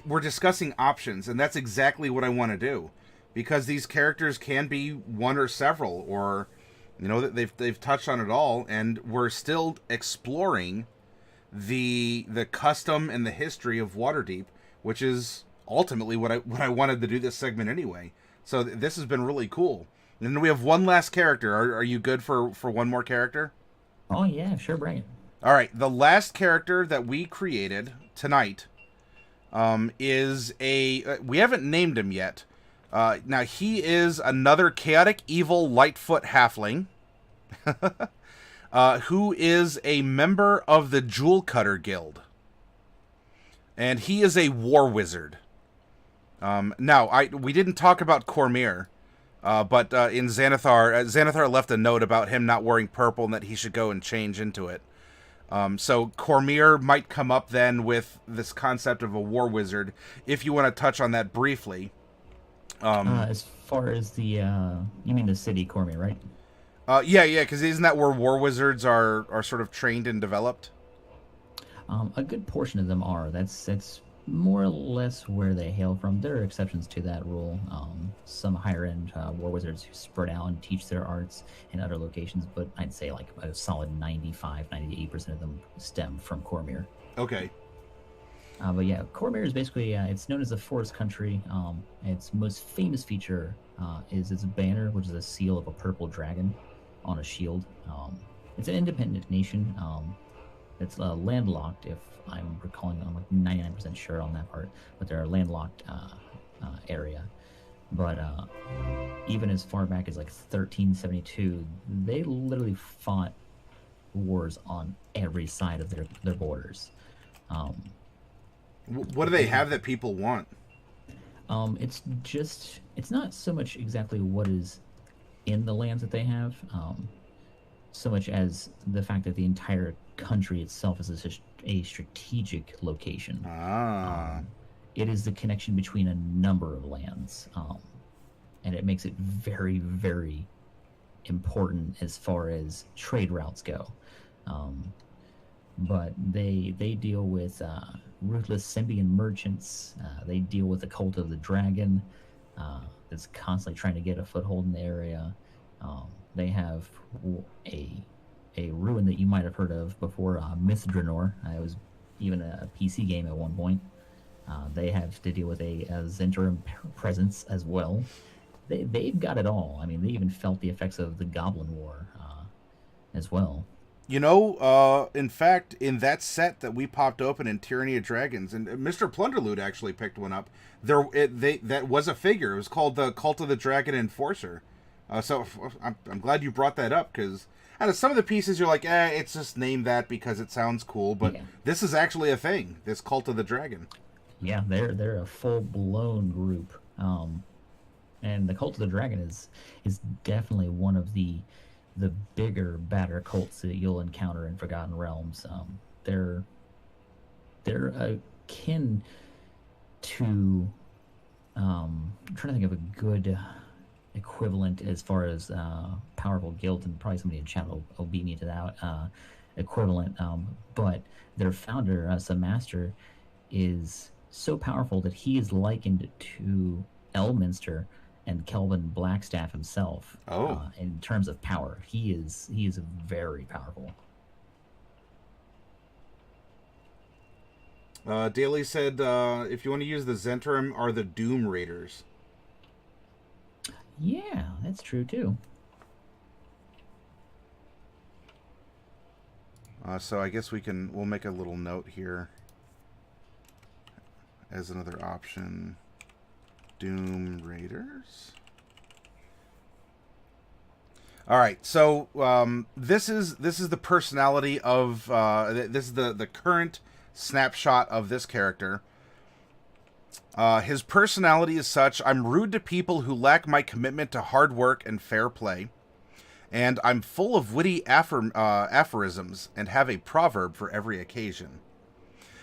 we're discussing options, and that's exactly what I want to do, because these characters can be one or several, or they've touched on it all, and we're still exploring the custom and the history of Waterdeep, which is ultimately what I wanted to do this segment anyway. So this has been really cool. And then we have one last character. Are you good for one more character? Oh yeah, sure, bring it. All right, the last character that we created tonight is we haven't named him yet. Now he is another chaotic evil Lightfoot halfling, who is a member of the Jewel Cutter Guild, and he is a war wizard. Now we didn't talk about Cormyr, but in Xanathar left a note about him not wearing purple and that he should go and change into it. So Cormyr might come up then with this concept of a war wizard, if you want to touch on that briefly. As far as the you mean the city Cormyr, right? Yeah, because isn't that where war wizards are sort of trained and developed? A good portion of them are. That's more or less where they hail from. There are exceptions to that rule. Some higher-end war wizards who spread out and teach their arts in other locations, but I'd say like a solid 98% of them stem from Cormyr. Okay. But yeah, Cormyr is basically, it's known as the Forest Country. Its most famous feature is its banner, which is a seal of a purple dragon on a shield. It's an independent nation. It's landlocked, if I'm recalling. I'm like 99% sure on that part, but they're a landlocked area. But even as far back as like 1372, they literally fought wars on every side of their borders. What do they have that people want? It's not so much exactly what is in the lands that they have, so much as the fact that the entire country itself is a strategic location. Ah. It is the connection between a number of lands, and it makes it very, very important as far as trade routes go. But they deal with ruthless Symbian merchants. They deal with the cult of the dragon that's constantly trying to get a foothold in the area. They have a ruin that you might have heard of before, Mithranor. It was even a PC game at one point. They have to deal with a Zhentarim presence as well. They've got it all. I mean, they even felt the effects of the Goblin War as well. You know, in fact, in that set that we popped open in Tyranny of Dragons, and Mr. Plunderloot actually picked one up. That was a figure. It was called the Cult of the Dragon Enforcer. So I'm glad you brought that up, because out of some of the pieces you're like, it's just named that because it sounds cool, but this is actually a thing. This Cult of the Dragon. Yeah, they're a full blown group, and the Cult of the Dragon is definitely one of the bigger, badder cults that you'll encounter in Forgotten Realms. They're akin to I'm trying to think of a good equivalent as far as powerful guild, and probably somebody in chat will beat me to that equivalent. But their founder, Master, is so powerful that he is likened to Elminster and Kelvin Blackstaff himself. In terms of power, he is very powerful. Daly said, if you want to use the Zhentarim, are the Doom Raiders. Yeah, that's true too. So I guess we'll make a little note here as another option. Doom Raiders. All right, so this is the personality of this is the current snapshot of this character. His personality is such: I'm rude to people who lack my commitment to hard work and fair play, and I'm full of witty aphorisms and have a proverb for every occasion.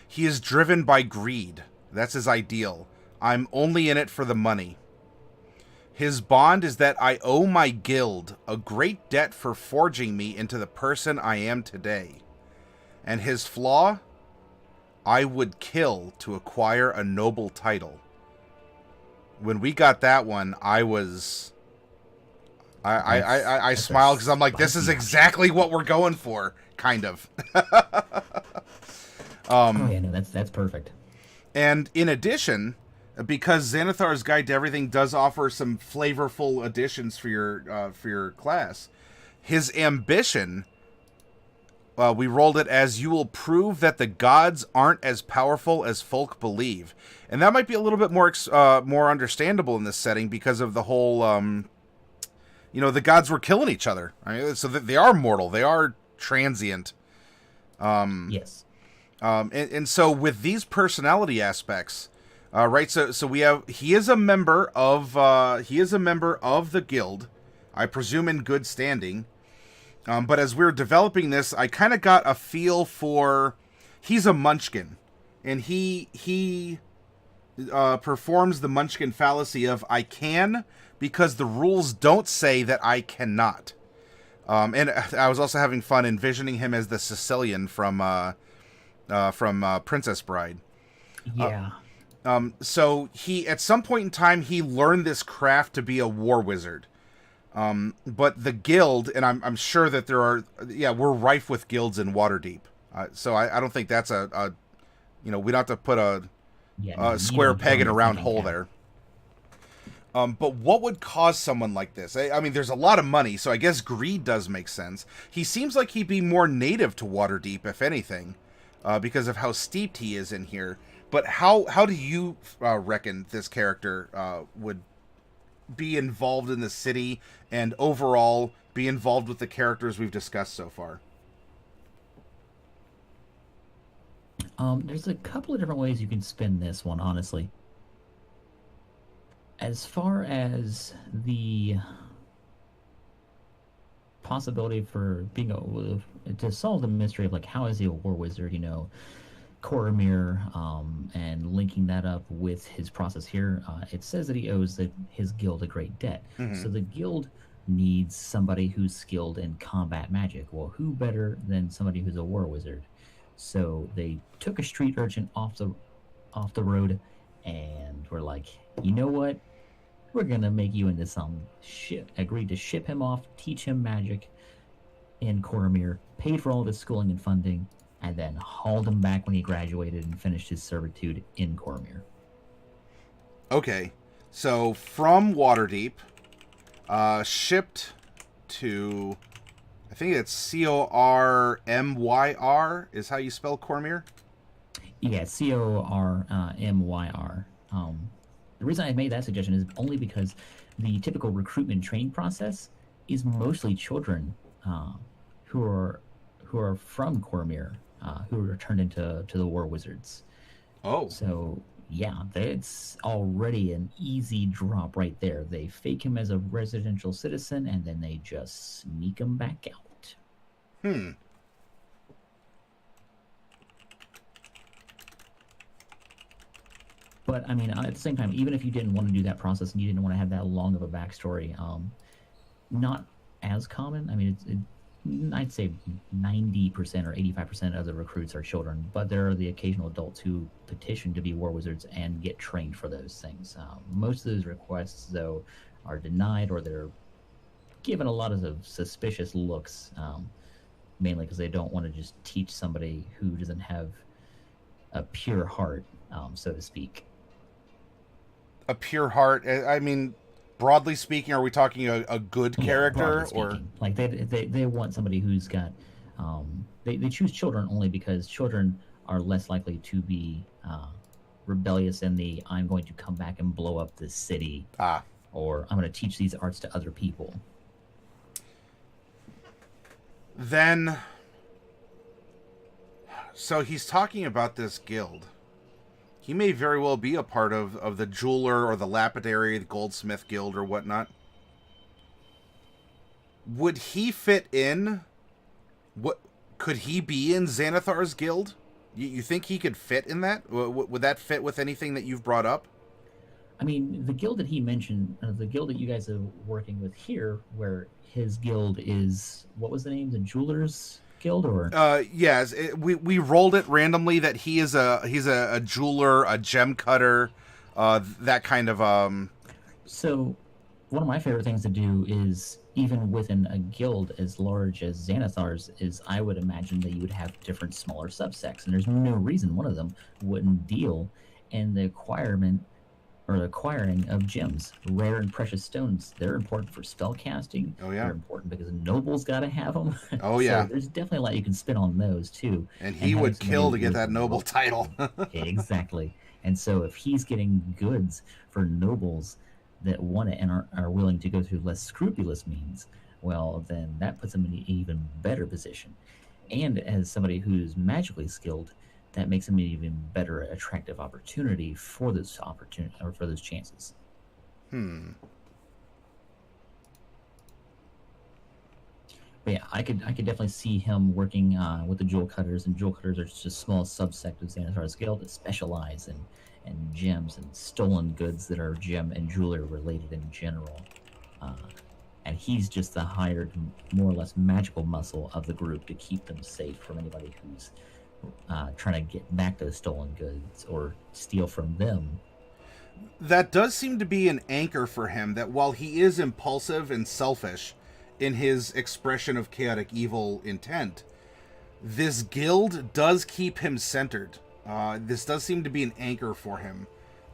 He is driven by greed. That's his ideal. I'm only in it for the money. His bond is that I owe my guild a great debt for forging me into the person I am today. And his flaw? I would kill to acquire a noble title. When we got that one, I smiled because I'm like, this is exactly what we're going for, kind of. Oh yeah, no, that's perfect. And in addition, because Xanathar's Guide to Everything does offer some flavorful additions for your class, his ambition, we rolled it as you will prove that the gods aren't as powerful as folk believe, and that might be a little bit more understandable in this setting because of the whole, the gods were killing each other. I mean, so that they are mortal, they are transient. Yes. And so with these personality aspects. Right, so he is a member of the guild, I presume in good standing. But as we were developing this, I kind of got a feel for he's a munchkin, and he performs the munchkin fallacy of I can because the rules don't say that I cannot. And I was also having fun envisioning him as the Sicilian from Princess Bride. Yeah. So he, at some point in time, he learned this craft to be a war wizard. But the guild, and I'm sure that we're rife with guilds in Waterdeep. So I don't think that's we don't have to put a square peg in a round hole there. But what would cause someone like this? I mean, there's a lot of money, so I guess greed does make sense. He seems like he'd be more native to Waterdeep, if anything, because of how steeped he is in here. But how do you reckon this character would be involved in the city and overall be involved with the characters we've discussed so far? There's a couple of different ways you can spin this one, honestly. As far as the possibility for being to solve the mystery of like how is he a war wizard, Coromir, and linking that up with his process here, it says that he owes his guild a great debt. Mm-hmm. So the guild needs somebody who's skilled in combat magic. Well, who better than somebody who's a war wizard? So they took a street urchin off the road, and were like, you know what? We're gonna make you into some ship. Agreed to ship him off, teach him magic in Coromir, paid for all of his schooling and funding, and then hauled him back when he graduated and finished his servitude in Coromir. Okay, so from Waterdeep, shipped to, I think it's Cormyr is how you spell Cormyr? Yeah, Cormyr. The reason I made that suggestion is only because the typical recruitment training process is mostly children who are from Cormyr, who are turned into the war wizards. Oh. So yeah, it's already an easy drop right there. They fake him as a residential citizen, and then they just sneak him back out. But I mean, at the same time, even if you didn't want to do that process and you didn't want to have that long of a backstory, not as common. I mean, I'd say 90% or 85% of the recruits are children, but there are the occasional adults who petition to be war wizards and get trained for those things. Most of those requests, though, are denied, or they're given a lot of suspicious looks, mainly because they don't want to just teach somebody who doesn't have a pure heart, so to speak. A pure heart? I mean, broadly speaking, are we talking a good character, or like they want somebody who's got they choose children only because children are less likely to be rebellious in the I'm going to come back and blow up this city, or I'm going to teach these arts to other people. Then, so he's talking about this guild. He may very well be a part of the jeweler or the lapidary, the goldsmith guild or whatnot. Would he fit in? What could he be in Xanathar's guild? You think he could fit in that? Would that fit with anything that you've brought up? I mean, the guild that he mentioned, the guild that you guys are working with here, where his guild is, what was the name? The Jewelers Guild, or? Yes, we rolled it randomly that he's a jeweler, a gem cutter, that kind of. So, one of my favorite things to do is, even within a guild as large as Xanathar's, is I would imagine that you would have different smaller subsects, and there's no reason one of them wouldn't deal in the acquiring of gems, rare and precious stones. They're important for spell casting. Oh yeah, they're important because nobles got to have them. Oh yeah, so there's definitely a lot you can spin on those too. And he would kill to get that noble title. Exactly. And so if he's getting goods for nobles that want it and are willing to go through less scrupulous means, well, then that puts him in an even better position. And as somebody who's magically skilled, that makes him an even better attractive opportunity for those chances. But yeah, I could definitely see him working with the jewel cutters, and jewel cutters are just a small subsect of Xanathar's guild that specialize in gems and stolen goods that are gem and jeweler related in general. And he's just the hired, more or less magical muscle of the group to keep them safe from anybody who's trying to get back those stolen goods or steal from them. That does seem to be an anchor for him, that while he is impulsive and selfish in his expression of chaotic evil intent, this guild does keep him centered. This does seem to be an anchor for him,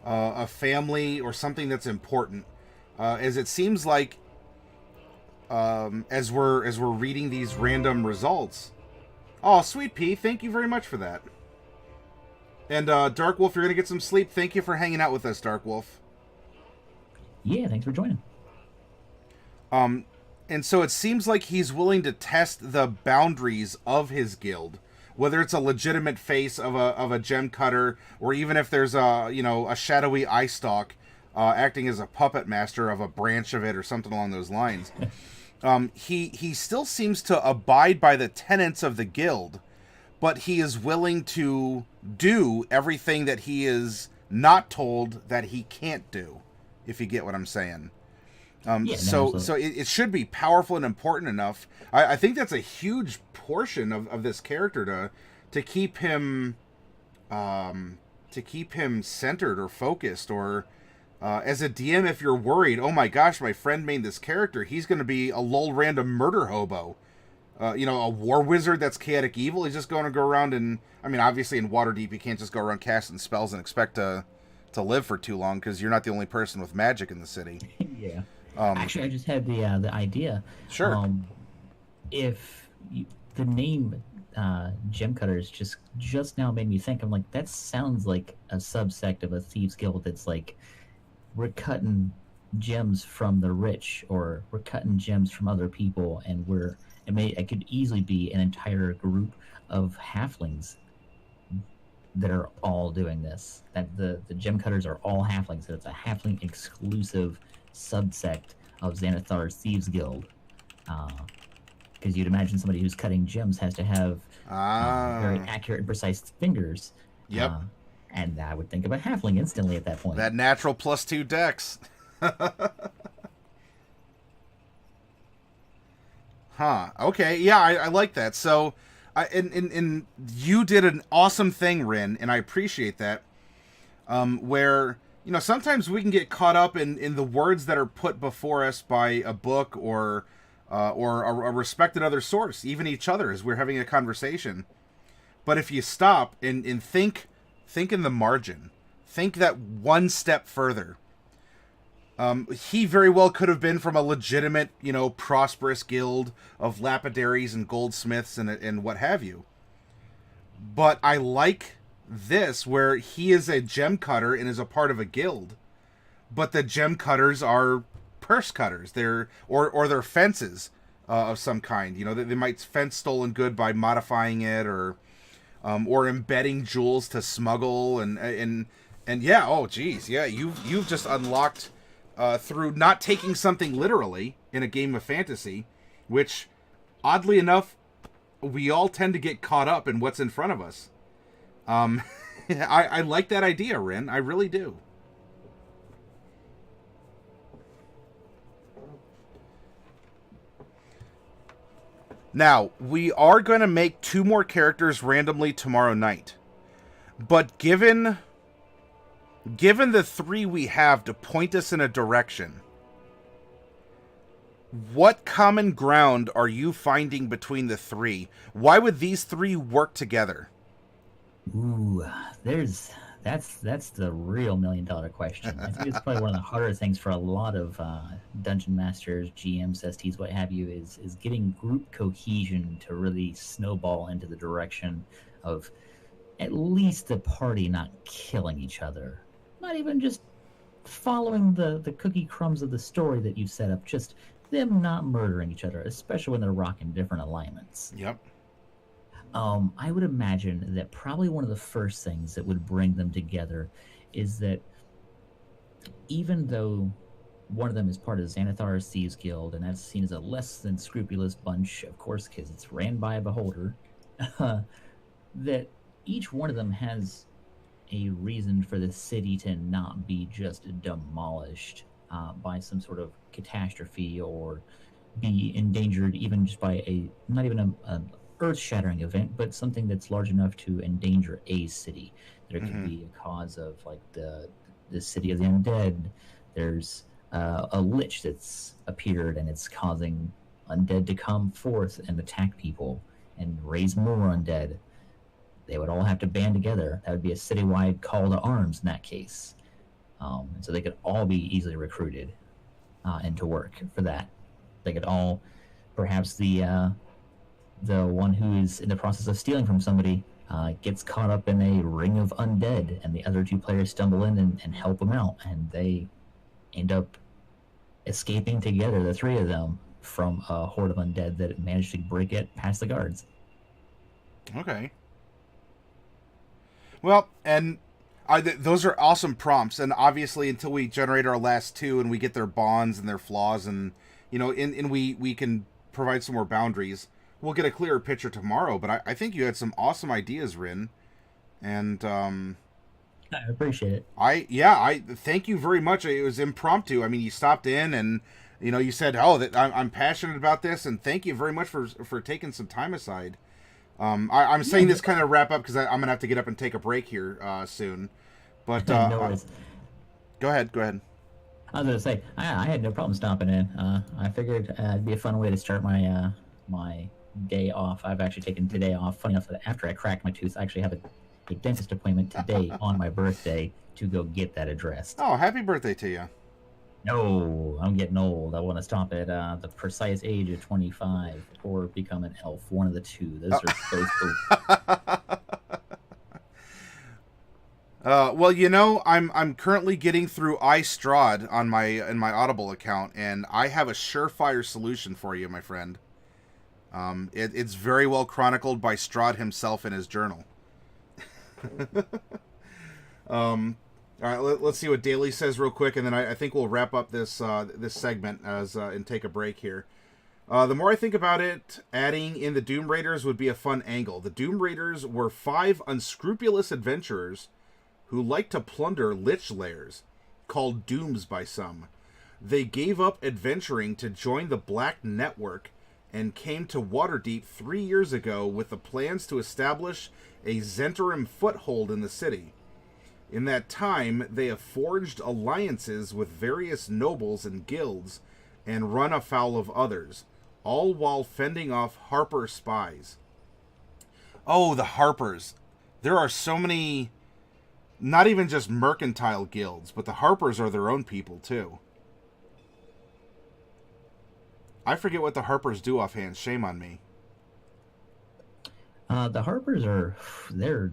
a family or something that's important, as it seems like as we're reading these random results. Oh, Sweet Pea, thank you very much for that. And Dark Wolf, you're gonna get some sleep. Thank you for hanging out with us, Dark Wolf. Yeah, thanks for joining. And so it seems like he's willing to test the boundaries of his guild whether it's a legitimate face of a gem cutter, or even if there's a shadowy eye stalk acting as a puppet master of a branch of it or something along those lines. He still seems to abide by the tenets of the guild, but he is willing to do everything that he is not told that he can't do, if you get what I'm saying. So it should be powerful and important enough. I think that's a huge portion of this character to keep him centered or focused, or as a DM, if you're worried, oh my gosh, my friend made this character, he's going to be a lol random murder hobo. A war wizard that's chaotic evil. He's just going to go around and, I mean, obviously in Waterdeep you can't just go around casting spells and expect to live for too long, because you're not the only person with magic in the city. Yeah. Actually, I just had the idea. Sure. The name Gem Cutters just now made me think. I'm like, that sounds like a subsect of a thieves guild that's like, we're cutting gems from the rich, or we're cutting gems from other people, and it could easily be an entire group of halflings that are all doing this. That the gem cutters are all halflings, so it's a halfling exclusive subsect of Xanathar's Thieves Guild. Because you'd imagine somebody who's cutting gems has to have very accurate and precise fingers. Yep. And I would think of a halfling instantly at that point. That natural +2 dex. Huh. Okay. Yeah, I like that. So, and you did an awesome thing, Rin, and I appreciate that. Where, sometimes we can get caught up in the words that are put before us by a book or a respected other source, even each other, as we're having a conversation. But if you stop and think in the margin, think that one step further. He very well could have been from a legitimate, prosperous guild of lapidaries and goldsmiths and what have you. But I like this, where he is a gem cutter and is a part of a guild, but the gem cutters are purse cutters. They're fences of some kind. They might fence stolen good by modifying it, or embedding jewels to smuggle, and yeah. Oh, geez, yeah. You've just unlocked. Through not taking something literally in a game of fantasy, which, oddly enough, we all tend to get caught up in what's in front of us. I like that idea, Rin. I really do. Now, we are going to make 2 more characters randomly tomorrow night. But given the 3 we have to point us in a direction, what common ground are you finding between the 3? Why would these 3 work together? Ooh, that's the real $1 million question. I think it's probably one of the harder things for a lot of dungeon masters, GMs, STs, what have you, is getting group cohesion to really snowball into the direction of at least the party not killing each other. Not even just following the cookie crumbs of the story that you've set up, just them not murdering each other, especially when they're rocking different alignments. Yep. I would imagine that probably one of the first things that would bring them together is that even though one of them is part of Xanathar's Thieves Guild, and that's seen as a less than scrupulous bunch, of course, because it's ran by a beholder, that each one of them has a reason for the city to not be just demolished by some sort of catastrophe, or be endangered even just by not even an earth-shattering event, but something that's large enough to endanger a city. There could be a cause of, like, the city of the undead. There's a lich that's appeared, and it's causing undead to come forth and attack people and raise more undead. They would all have to band together. That would be a citywide call to arms in that case. And so they could all be easily recruited into work for that. They could all, perhaps the one who is in the process of stealing from somebody gets caught up in a ring of undead, and the other 2 players stumble in and help them out, and they end up escaping together, the 3 of them, from a horde of undead that managed to break it past the guards. Okay. Well, and those are awesome prompts. And obviously, until we generate our last two and we get their bonds and their flaws, and and we can provide some more boundaries, we'll get a clearer picture tomorrow. But I think you had some awesome ideas, Rin, and I appreciate it. I thank you very much. It was impromptu. I mean, you stopped in and you said, "Oh, that I'm passionate about this," and thank you very much for taking some time aside. I'm saying this kind of wrap up because I'm gonna have to get up and take a break here soon. But No worries. Go ahead. I was gonna say I had no problem stopping in. I figured it'd be a fun way to start my my day off. I've actually taken today off. Funny enough, that after I cracked my tooth, I actually have a dentist appointment today on my birthday to go get that addressed. Oh, happy birthday to you! No, I'm getting old. I want to stop at the precise age of 25 or become an elf. One of the two. Those are both. Well, I'm currently getting through iStrahd on my Audible account, and I have a surefire solution for you, my friend. It's very well chronicled by Strahd himself in his journal. All right, let's see what Daly says real quick, and then I think we'll wrap up this this segment and take a break here. The more I think about it, adding in the Doom Raiders would be a fun angle. The Doom Raiders were 5 unscrupulous adventurers who liked to plunder lich lairs, called Dooms by some. They gave up adventuring to join the Black Network and came to Waterdeep 3 years ago with the plans to establish a Zhentarim foothold in the city. In that time, they have forged alliances with various nobles and guilds and run afoul of others, all while fending off Harper spies. Oh, the Harpers. There are so many, not even just mercantile guilds, but the Harpers are their own people, too. I forget what the Harpers do offhand. Shame on me. The Harpers they're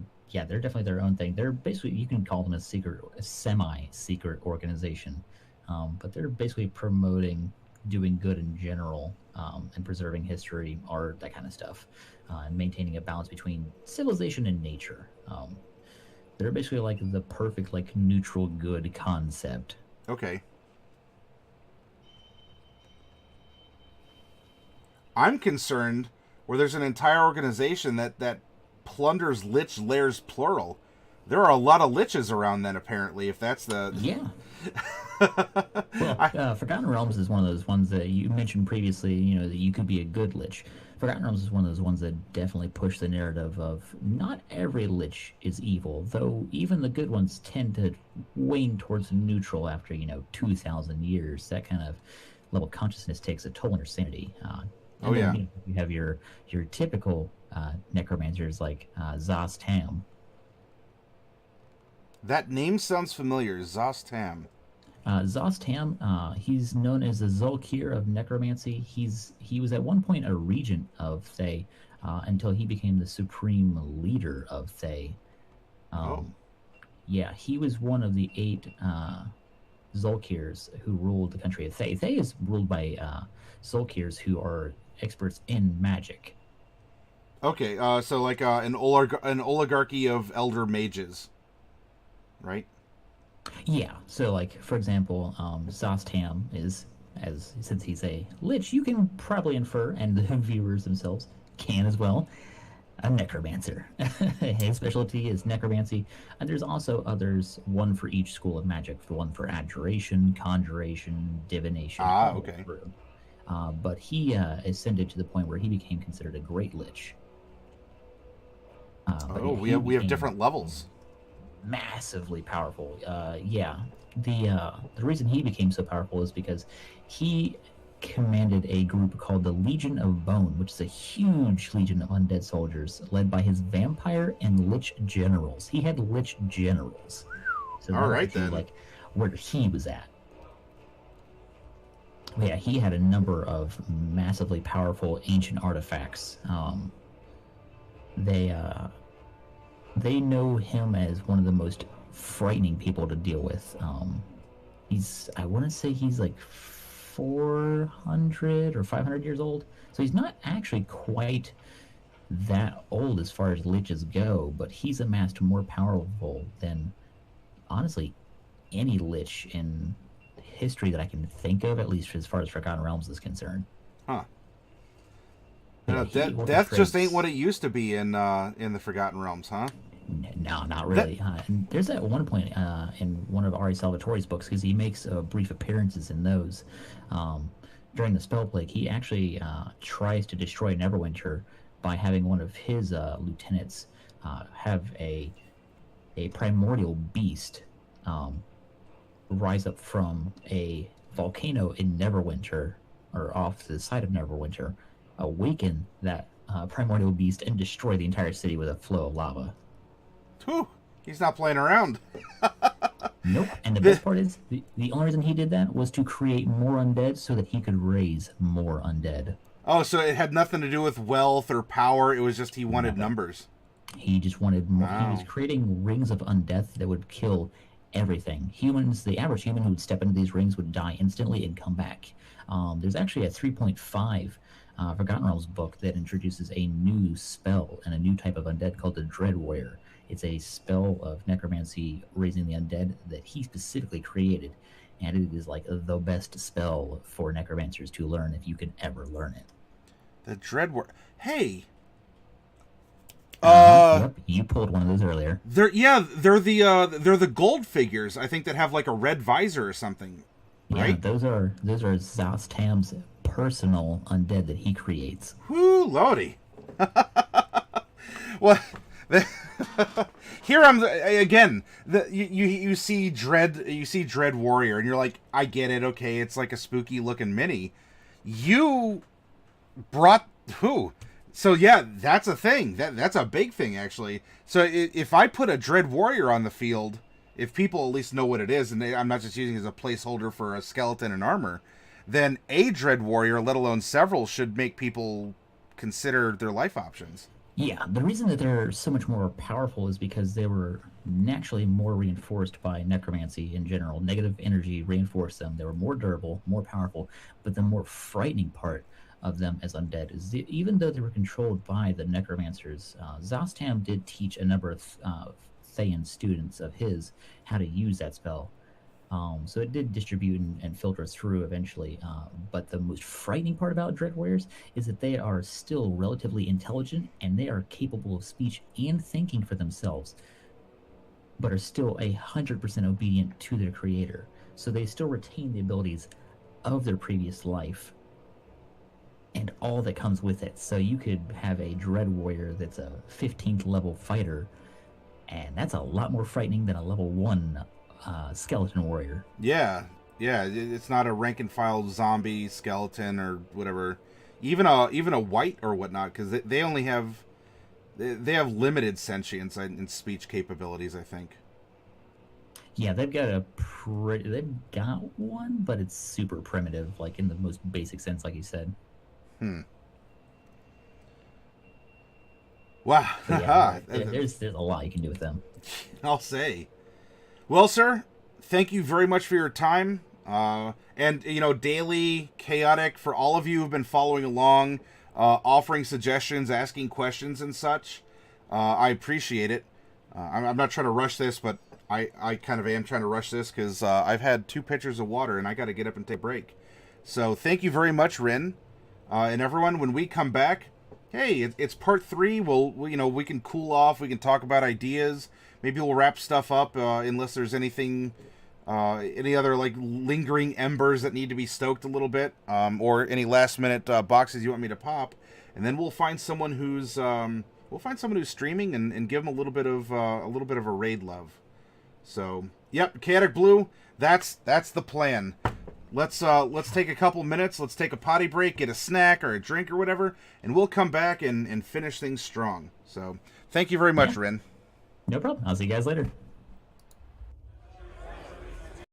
definitely their own thing. They're basically, you can call them a semi-secret organization, but they're basically promoting doing good in general, and preserving history, art, that kind of stuff, and maintaining a balance between civilization and nature. They're basically like the perfect, like, neutral good concept. Okay. I'm concerned where there's an entire organization that plunders lich lairs plural. There are a lot of liches around then, apparently, if that's the... Yeah. Well, Forgotten Realms is one of those ones that you mentioned previously, that you could be a good lich. Forgotten Realms is one of those ones that definitely push the narrative of not every lich is evil, though even the good ones tend to wane towards neutral after, 2,000 years. That kind of level of consciousness takes a toll on your sanity. You have your typical necromancers like Tam. That name sounds familiar, Tam. Tam, he's known as the Zulkir of necromancy. He was at one point a regent of Thay, until he became the supreme leader of Thay. Yeah, he was one of the 8 Zulkirs who ruled the country of Thay. Thay is ruled by Zulkirs who are experts in magic. Okay, so like an oligarchy of elder mages, right? Yeah, so like, for example, Tam is, since he's a lich, you can probably infer, and the viewers themselves can as well, a necromancer. His specialty is necromancy, and there's also others, one for each school of magic, one for adjuration, conjuration, divination. Okay. But he ascended to the point where he became considered a great lich. We have different levels. Massively powerful. The reason he became so powerful is because he commanded a group called the Legion of Bone, which is a huge legion of undead soldiers led by his vampire and lich generals. He had lich generals. So all right, then. Like where he was at. Yeah, he had a number of massively powerful ancient artifacts. They know him as one of the most frightening people to deal with. I want to say he's like 400 or 500 years old, so he's not actually quite that old as far as liches go, but he's amassed more powerful than, honestly, any lich in history that I can think of, at least as far as Forgotten Realms is concerned. Huh. Yeah, Death just ain't what it used to be in the Forgotten Realms, huh? No, not really. And there's at one point in one of Ari Salvatore's books, because he makes brief appearances in those. During the spell plague, he actually tries to destroy Neverwinter by having one of his lieutenants have a primordial beast rise up from a volcano in Neverwinter, or off to the side of Neverwinter, awaken that primordial beast and destroy the entire city with a flow of lava. Whew, he's not playing around. Nope. And the best part is, the only reason he did that was to create more undead so that he could raise more undead. Oh, so it had nothing to do with wealth or power. It was just he wanted numbers. He just wanted more. Wow. He was creating rings of undeath that would kill everything. Humans, the average human who would step into these rings would die instantly and come back. There's actually a 3.5 Forgotten Realms book that introduces a new spell and a new type of undead called the Dread Warrior. It's a spell of necromancy raising the undead that he specifically created, and it is like the best spell for necromancers to learn if you can ever learn it. The Dread Warrior. Hey. Yep, you pulled one of those earlier. They're the gold figures, I think, that have like a red visor or something. Right? Yeah, those are Zastam's personal undead that he creates. Whoo, lordy. Well, here I'm again. You see Dread Warrior, and you're like, I get it. Okay, it's like a spooky looking mini. You brought who? So yeah, that's a thing. That's a big thing actually. So if I put a Dread Warrior on the field, if people at least know what it is, and I'm not just using it as a placeholder for a skeleton and armor, then a Dread Warrior, let alone several, should make people consider their life options. Yeah, the reason that they're so much more powerful is because they were naturally more reinforced by necromancy in general. Negative energy reinforced them. They were more durable, more powerful, but the more frightening part of them as undead is even though they were controlled by the necromancers, Zastam did teach a number of Thayan students of his how to use that spell. So it did distribute and filter through eventually. But the most frightening part about Dread Warriors is that they are still relatively intelligent and they are capable of speech and thinking for themselves, but are still 100% obedient to their creator. So they still retain the abilities of their previous life and all that comes with it. So you could have a Dread Warrior that's a 15th level fighter, and that's a lot more frightening than a level 1 skeleton warrior. Yeah, it's not a rank and file zombie skeleton or whatever. Even a white or whatnot, because they only have they have limited sentience and speech capabilities, I think. Yeah, they've got one, but it's super primitive, like in the most basic sense, like you said. Wow. Yeah, there's a lot you can do with them. I'll say. Well, sir, thank you very much for your time. And, daily, chaotic, for all of you who've been following along, offering suggestions, asking questions and such. I appreciate it. I'm not trying to rush this, but I kind of am trying to rush this because I've had 2 pitchers of water and I got to get up and take a break. So thank you very much, Rin. And everyone, when we come back, hey, it's part 3. We can cool off. We can talk about ideas. Maybe we'll wrap stuff up unless there's anything, any other like lingering embers that need to be stoked a little bit, or any last minute boxes you want me to pop, and then we'll find someone who's streaming and give them a little bit of a raid love. So, yep, Chaotic Blue, that's the plan. Let's take a couple minutes. Let's take a potty break, get a snack or a drink or whatever, and we'll come back and finish things strong. So, thank you very much, Rin. No problem. I'll see you guys later.